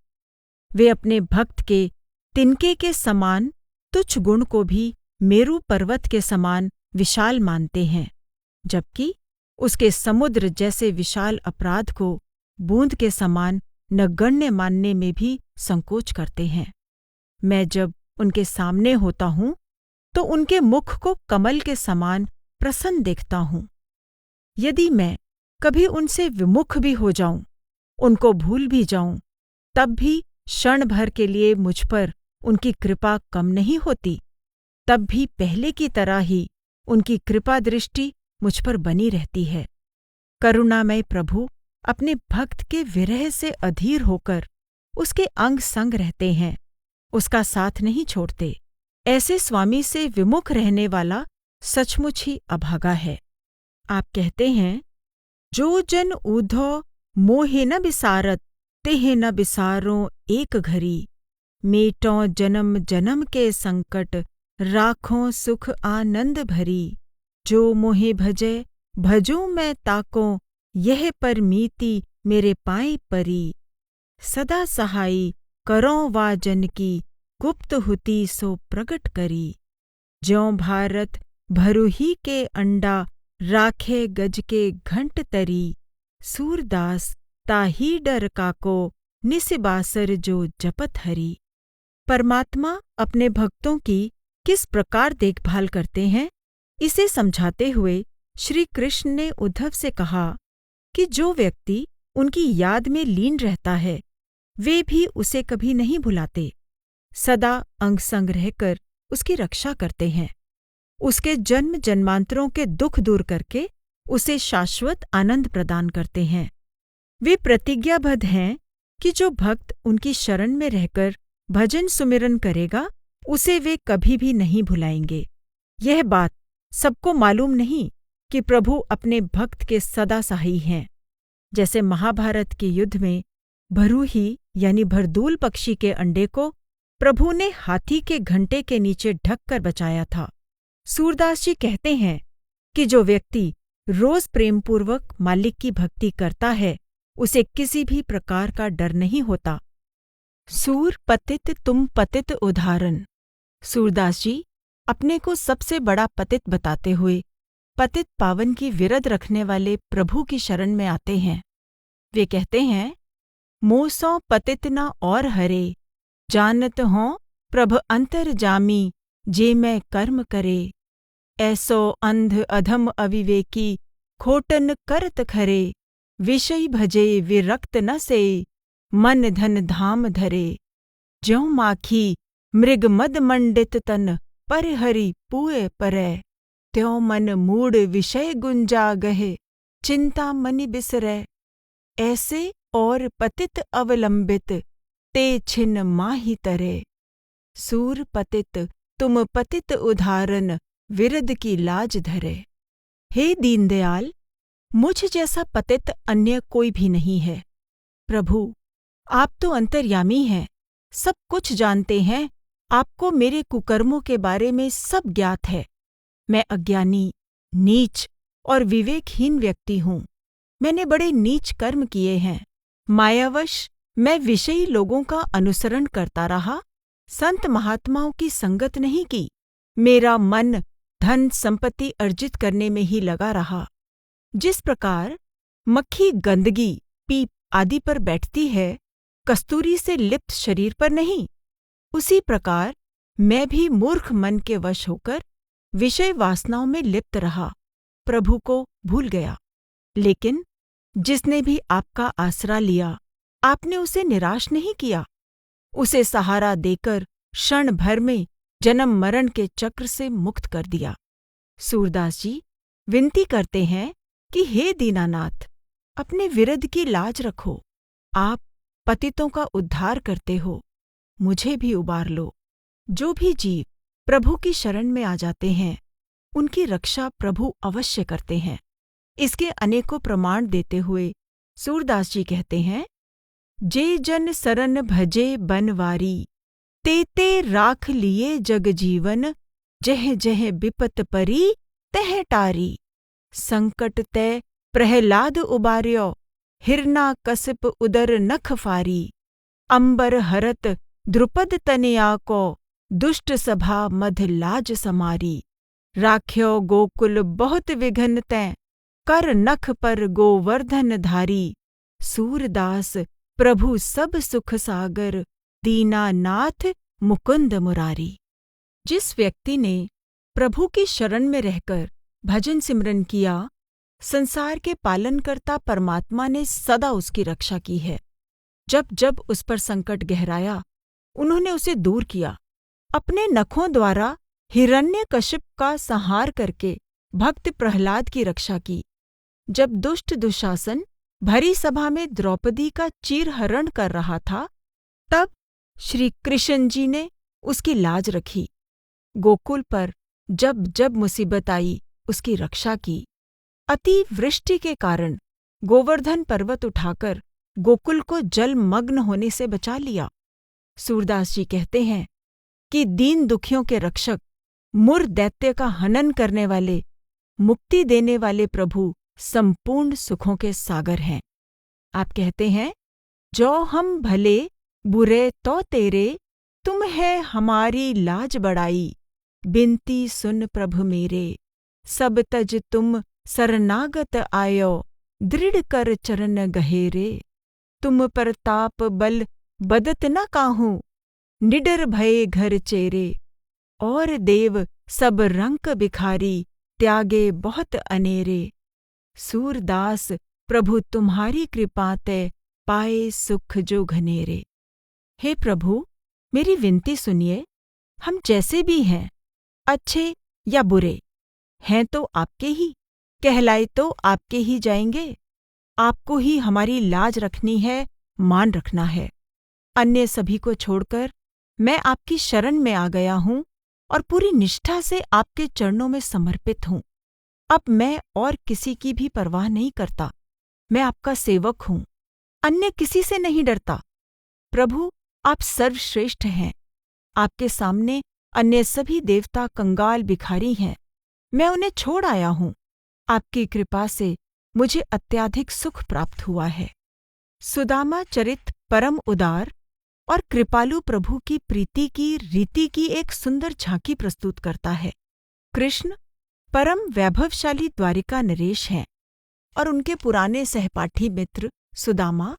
वे अपने भक्त के तिनके के समान तुच्छ गुण को भी मेरु पर्वत के समान विशाल मानते हैं, जबकि उसके समुद्र जैसे विशाल अपराध को बूंद के समान नगण्य मानने में भी संकोच करते हैं। मैं जब उनके सामने होता हूँ तो उनके मुख को कमल के समान प्रसन्न देखता हूँ। यदि मैं कभी उनसे विमुख भी हो जाऊं, उनको भूल भी जाऊं, तब भी क्षण भर के लिए मुझ पर उनकी कृपा कम नहीं होती। तब भी पहले की तरह ही उनकी कृपा दृष्टि मुझ पर बनी रहती है। करुणामय प्रभु अपने भक्त के विरह से अधीर होकर उसके अंग संग रहते हैं, उसका साथ नहीं छोड़ते। ऐसे स्वामी से विमुख रहने वाला सचमुच ही अभागा है। आप कहते हैं, जो जन ऊधो मोहे न बिसारत, तेह न बिसारो एक घरी, मेटों जन्म जन्म के संकट, राखों सुख आनंद भरी, जो मोहे भजे भजो मैं ताको, यह परमीति मेरे पाए परी, सदा सहाई करों वा जन की, गुप्त हुती सो प्रगट करी, ज्यों भारत भरुही के अंडा, राखे गज के घंट तरी, सूरदास ताही डर काको, निसिबासर जो जपत हरी। परमात्मा अपने भक्तों की किस प्रकार देखभाल करते हैं, इसे समझाते हुए श्री कृष्ण ने उद्धव से कहा कि जो व्यक्ति उनकी याद में लीन रहता है, वे भी उसे कभी नहीं भुलाते, सदा अंग संग रहकर उसकी रक्षा करते हैं। उसके जन्म जन्मांतरों के दुख दूर करके उसे शाश्वत आनंद प्रदान करते हैं। वे प्रतिज्ञाबद्ध हैं कि जो भक्त उनकी शरण में रहकर भजन सुमिरन करेगा, उसे वे कभी भी नहीं भुलाएंगे। यह बात सबको मालूम नहीं कि प्रभु अपने भक्त के सदा सहाई हैं। जैसे महाभारत के युद्ध में भरूही यानी भरदूल पक्षी के अंडे को प्रभु ने हाथी के घंटे के नीचे ढककर बचाया था। सूरदास जी कहते हैं कि जो व्यक्ति रोज प्रेमपूर्वक मालिक की भक्ति करता है, उसे किसी भी प्रकार का डर नहीं होता। सूर पतित तुम पतित उदाहरण। सूरदास जी अपने को सबसे बड़ा पतित बताते हुए पतित पावन की विरद रखने वाले प्रभु की शरण में आते हैं। वे कहते हैं, मोसों पतित न और हरे, जानत हों प्रभ अंतर जामी, जे मैं कर्म करे, ऐसो अंध अधम अविवेकी, खोटन करत खरे, विषय भजे विरक्त न से, मन धन धाम धरे, ज्यों माखी मृग मद मंडित तन, पर हरि पुए परै, त्यों मन मूढ़ विषय गुंजा गहे, चिंता मनि बिसरै, ऐसे और पतित अवलंबित, ते छिन माहि तरे, सूर पतित तुम पतित उदाहरण, विरद की लाज धरे। हे दीनदयाल, मुझ जैसा पतित अन्य कोई भी नहीं है। प्रभु, आप तो अंतर्यामी हैं, सब कुछ जानते हैं। आपको मेरे कुकर्मों के बारे में सब ज्ञात है। मैं अज्ञानी, नीच और विवेकहीन व्यक्ति हूँ। मैंने बड़े नीच कर्म किए हैं। मायावश मैं विषयी लोगों का अनुसरण करता रहा, संत महात्माओं की संगत नहीं की। मेरा मन धन संपत्ति अर्जित करने में ही लगा रहा। जिस प्रकार मक्खी गंदगी, पीप आदि पर बैठती है, कस्तूरी से लिप्त शरीर पर नहीं, उसी प्रकार मैं भी मूर्ख मन के वश होकर विषय वासनाओं में लिप्त रहा, प्रभु को भूल गया। लेकिन जिसने भी आपका आसरा लिया, आपने उसे निराश नहीं किया। उसे सहारा देकर क्षण भर में जन्म मरण के चक्र से मुक्त कर दिया। सूरदास जी विनती करते हैं कि हे दीनानाथ, अपने विरध की लाज रखो। आप पतितों का उद्धार करते हो, मुझे भी उबार लो। जो भी जीव प्रभु की शरण में आ जाते हैं, उनकी रक्षा प्रभु अवश्य करते हैं। इसके अनेकों प्रमाण देते हुए सूरदास जी कहते हैं, जे जन सरन भजे बनवारी, ते राख लिए जग जीवन, जह जह बिपत परी तह टारी। संकट तय प्रहलाद उबार्यो, हिरना कसिप उदर नख फारी। अंबर हरत द्रुपद तनया को, दुष्ट सभा मध लाज समारी। राख्यो गोकुल बहुत विघन तैं, कर नख पर गोवर्धन धारी। सूरदास प्रभु सब सुख सागर, दीनानाथ मुकुंद मुरारी। जिस व्यक्ति ने प्रभु की शरण में रहकर भजन सिमरन किया, संसार के पालनकर्ता परमात्मा ने सदा उसकी रक्षा की है। जब जब उस पर संकट गहराया, उन्होंने उसे दूर किया। अपने नखों द्वारा हिरण्यकशिप का संहार करके भक्त प्रहलाद की रक्षा की। जब दुष्ट दुशासन भरी सभा में द्रौपदी का चीरहरण कर रहा था, तब श्री कृष्ण जी ने उसकी लाज रखी। गोकुल पर जब जब मुसीबत आई, उसकी रक्षा की। अति वृष्टि के कारण गोवर्धन पर्वत उठाकर गोकुल को जलमग्न होने से बचा लिया। सूरदास जी कहते हैं कि दीन दुखियों के रक्षक, मुर दैत्य का हनन करने वाले, मुक्ति देने वाले प्रभु संपूर्ण सुखों के सागर हैं। आप कहते हैं, जो हम भले बुरे तो तेरे, तुम है हमारी लाज बढ़ाई। बिनती सुन प्रभु मेरे, सब तज तुम शरणागत आयो, दृढ़ कर चरण गहेरे। तुम प्रताप बल बदत न काहू, निडर भये घर चेरे। और देव सब रंक बिखारी, त्यागे बहुत अनेरे। सूरदास प्रभु तुम्हारी कृपा ते, पाए सुख जो घनेरे। हे प्रभु, मेरी विनती सुनिए। हम जैसे भी हैं, अच्छे या बुरे, हैं तो आपके ही, कहलाए तो आपके ही जाएंगे। आपको ही हमारी लाज रखनी है, मान रखना है। अन्य सभी को छोड़कर मैं आपकी शरण में आ गया हूँ और पूरी निष्ठा से आपके चरणों में समर्पित हूँ। अब मैं और किसी की भी परवाह नहीं करता। मैं आपका सेवक हूँ, अन्य किसी से नहीं डरता। प्रभु, आप सर्वश्रेष्ठ हैं। आपके सामने अन्य सभी देवता कंगाल भिखारी हैं। मैं उन्हें छोड़ आया हूँ। आपकी कृपा से मुझे अत्याधिक सुख प्राप्त हुआ है। सुदामा चरित परम उदार और कृपालु प्रभु की प्रीति की रीति की एक सुंदर झांकी प्रस्तुत करता है। कृष्ण परम वैभवशाली द्वारिका नरेश हैं और उनके पुराने सहपाठी मित्र सुदामा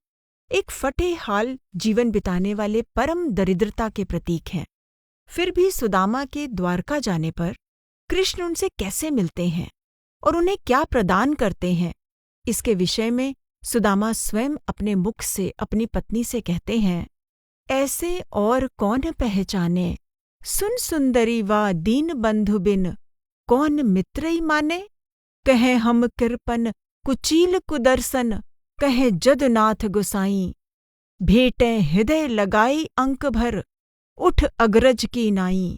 एक फटे हाल जीवन बिताने वाले परम दरिद्रता के प्रतीक हैं। फिर भी सुदामा के द्वारका जाने पर कृष्ण उनसे कैसे मिलते हैं और उन्हें क्या प्रदान करते हैं, इसके विषय में सुदामा स्वयं अपने मुख से अपनी पत्नी से कहते हैं, ऐसे और कौन पहचाने, सुन सुंदरी वा दीन बंधु बिन, कौन मित्रई माने। कहे हम कृपन कुचील कुदर्शन, कहे जदनाथ गोसाई। भेटें हृदय लगाई अंक भर, उठ अग्रज की नाई।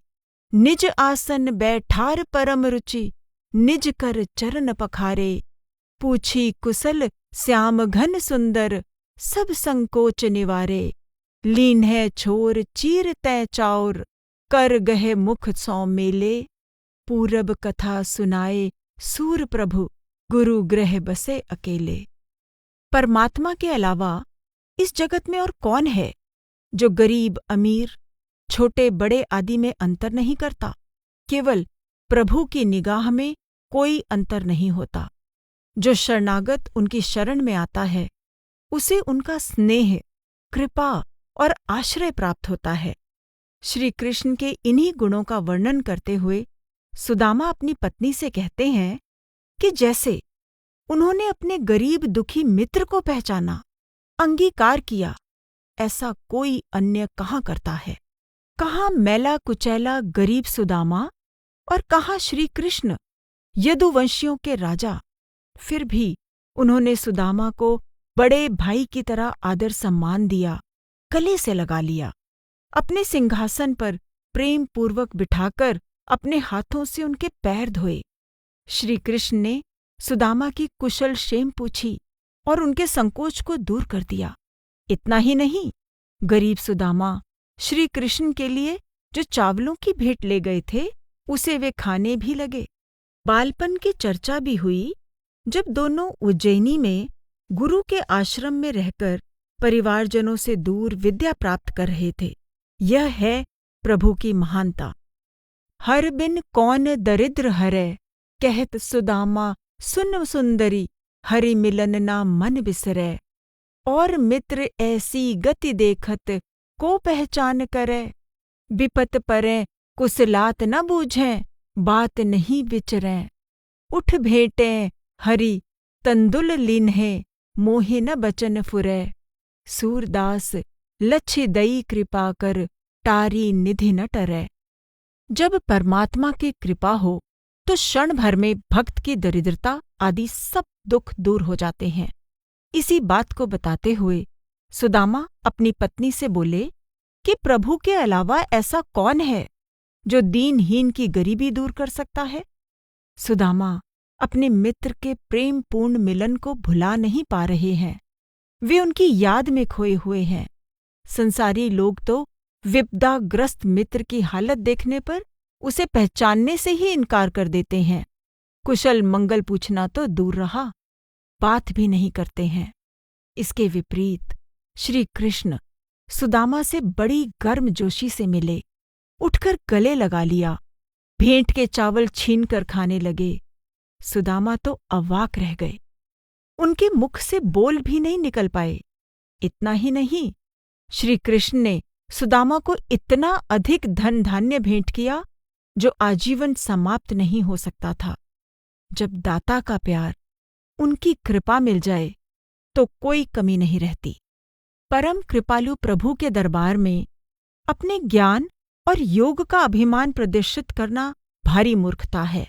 निज आसन बैठार परम रुचि, निज कर चरण पखारे। पूछी कुशल श्याम घन सुंदर, सब संकोच निवारे। लीन है छोर चीर तै चाउर, कर गहे मुख सौ मेले। पूरब कथा सुनाए सूर प्रभु, गुरु गृह बसे अकेले। परमात्मा के अलावा इस जगत में और कौन है जो गरीब अमीर, छोटे बड़े आदि में अंतर नहीं करता? केवल प्रभु की निगाह में कोई अंतर नहीं होता। जो शरणागत उनकी शरण में आता है, उसे उनका स्नेह, कृपा और आश्रय प्राप्त होता है। श्री कृष्ण के इन्हीं गुणों का वर्णन करते हुए सुदामा अपनी पत्नी से कहते हैं कि जैसे उन्होंने अपने गरीब दुखी मित्र को पहचाना, अंगीकार किया, ऐसा कोई अन्य कहाँ करता है। कहाँ मैला कुचैला गरीब सुदामा और कहाँ श्री कृष्ण, यदुवंशियों के राजा। फिर भी उन्होंने सुदामा को बड़े भाई की तरह आदर सम्मान दिया, गले से लगा लिया, अपने सिंहासन पर प्रेम पूर्वक बिठाकर अपने हाथों से उनके पैर धोए। श्री कृष्ण ने सुदामा की कुशल क्षेम पूछी और उनके संकोच को दूर कर दिया। इतना ही नहीं, गरीब सुदामा श्री कृष्ण के लिए जो चावलों की भेंट ले गए थे, उसे वे खाने भी लगे। बालपन की चर्चा भी हुई जब दोनों उज्जैनी में गुरु के आश्रम में रहकर परिवारजनों से दूर विद्या प्राप्त कर रहे थे। यह है प्रभु की महानता। हर बिन कौन दरिद्र हरै, कहत सुदामा सुन सुंदरी, हरि मिलन ना मन बिसरै। और मित्र ऐसी गति देखत, को पहचान करै। विपत परै कुशलात न बूझें, बात नहीं विचरें। उठ भेटें हरि तंदुल लीन्हे, मोहि न बचन फुरै। सूरदास लक्ष्य दई कृपा कर, टारी निधि न टरै। जब परमात्मा की कृपा हो तो क्षण भर में भक्त की दरिद्रता आदि सब दुख दूर हो जाते हैं। इसी बात को बताते हुए सुदामा अपनी पत्नी से बोले कि प्रभु के अलावा ऐसा कौन है जो दीनहीन की गरीबी दूर कर सकता है। सुदामा अपने मित्र के प्रेम पूर्ण मिलन को भुला नहीं पा रहे हैं। वे उनकी याद में खोए हुए हैं। संसारी लोग तो विपदाग्रस्त मित्र की हालत देखने पर उसे पहचानने से ही इनकार कर देते हैं। कुशल मंगल पूछना तो दूर रहा, बात भी नहीं करते हैं। इसके विपरीत श्री कृष्ण सुदामा से बड़ी गर्मजोशी से मिले, उठकर गले लगा लिया, भेंट के चावल छीनकर खाने लगे। सुदामा तो अवाक रह गए, उनके मुख से बोल भी नहीं निकल पाए। इतना ही नहीं, श्री कृष्ण ने सुदामा को इतना अधिक धन धान्य भेंट किया जो आजीवन समाप्त नहीं हो सकता था। जब दाता का प्यार, उनकी कृपा मिल जाए तो कोई कमी नहीं रहती। परम कृपालु प्रभु के दरबार में अपने ज्ञान और योग का अभिमान प्रदर्शित करना भारी मूर्खता है।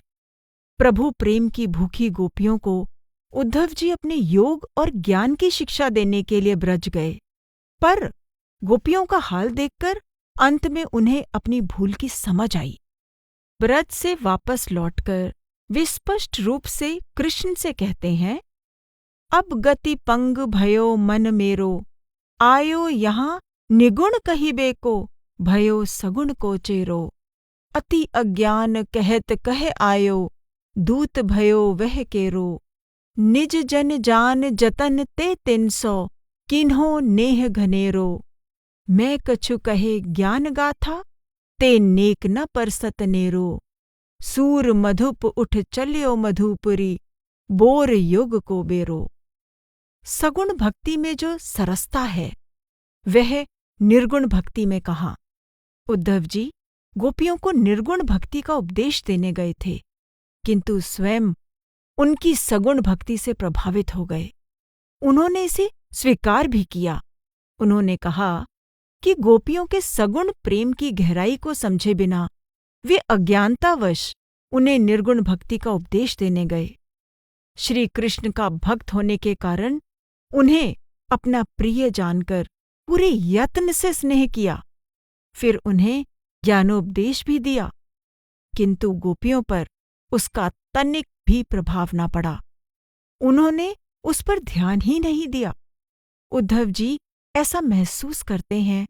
प्रभु प्रेम की भूखी गोपियों को उद्धव जी अपने योग और ज्ञान की शिक्षा देने के लिए ब्रज गए, पर गोपियों का हाल देखकर अंत में उन्हें अपनी भूल की समझ आई। ब्रज से वापस लौटकर वे स्पष्ट रूप से कृष्ण से कहते हैं, अब गति पंग भयो मन मेरो, आयो यहाँ निगुण कहिबे को, भयो सगुण को चेरो। अति अज्ञान कहत कहे आयो, दूत भयो वह केरो। निज जन जान जतन ते 300, किन्हो नेह घनेरो। मैं कछु कहे ज्ञान गाथा, ते नेक न परसत नेरो। सूर मधुप उठ चल्यो मधुपुरी, बोर युग को बेरो। सगुण भक्ति में जो सरसता है वह निर्गुण भक्ति में कहाँ। उद्धव जी गोपियों को निर्गुण भक्ति का उपदेश देने गए थे, किंतु स्वयं उनकी सगुण भक्ति से प्रभावित हो गए। उन्होंने इसे स्वीकार भी किया। उन्होंने कहा कि गोपियों के सगुण प्रेम की गहराई को समझे बिना वे अज्ञानतावश उन्हें निर्गुण भक्ति का उपदेश देने गए। श्री कृष्ण का भक्त होने के कारण उन्हें अपना प्रिय जानकर पूरे यत्न से स्नेह किया, फिर उन्हें ज्ञानोपदेश भी दिया, किंतु गोपियों पर उसका तनिक भी प्रभाव न पड़ा। उन्होंने उस पर ध्यान ही नहीं दिया। उद्धव जी ऐसा महसूस करते हैं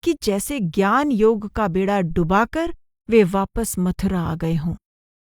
कि जैसे ज्ञान योग का बेड़ा डुबाकर वे वापस मथुरा आ गए हों।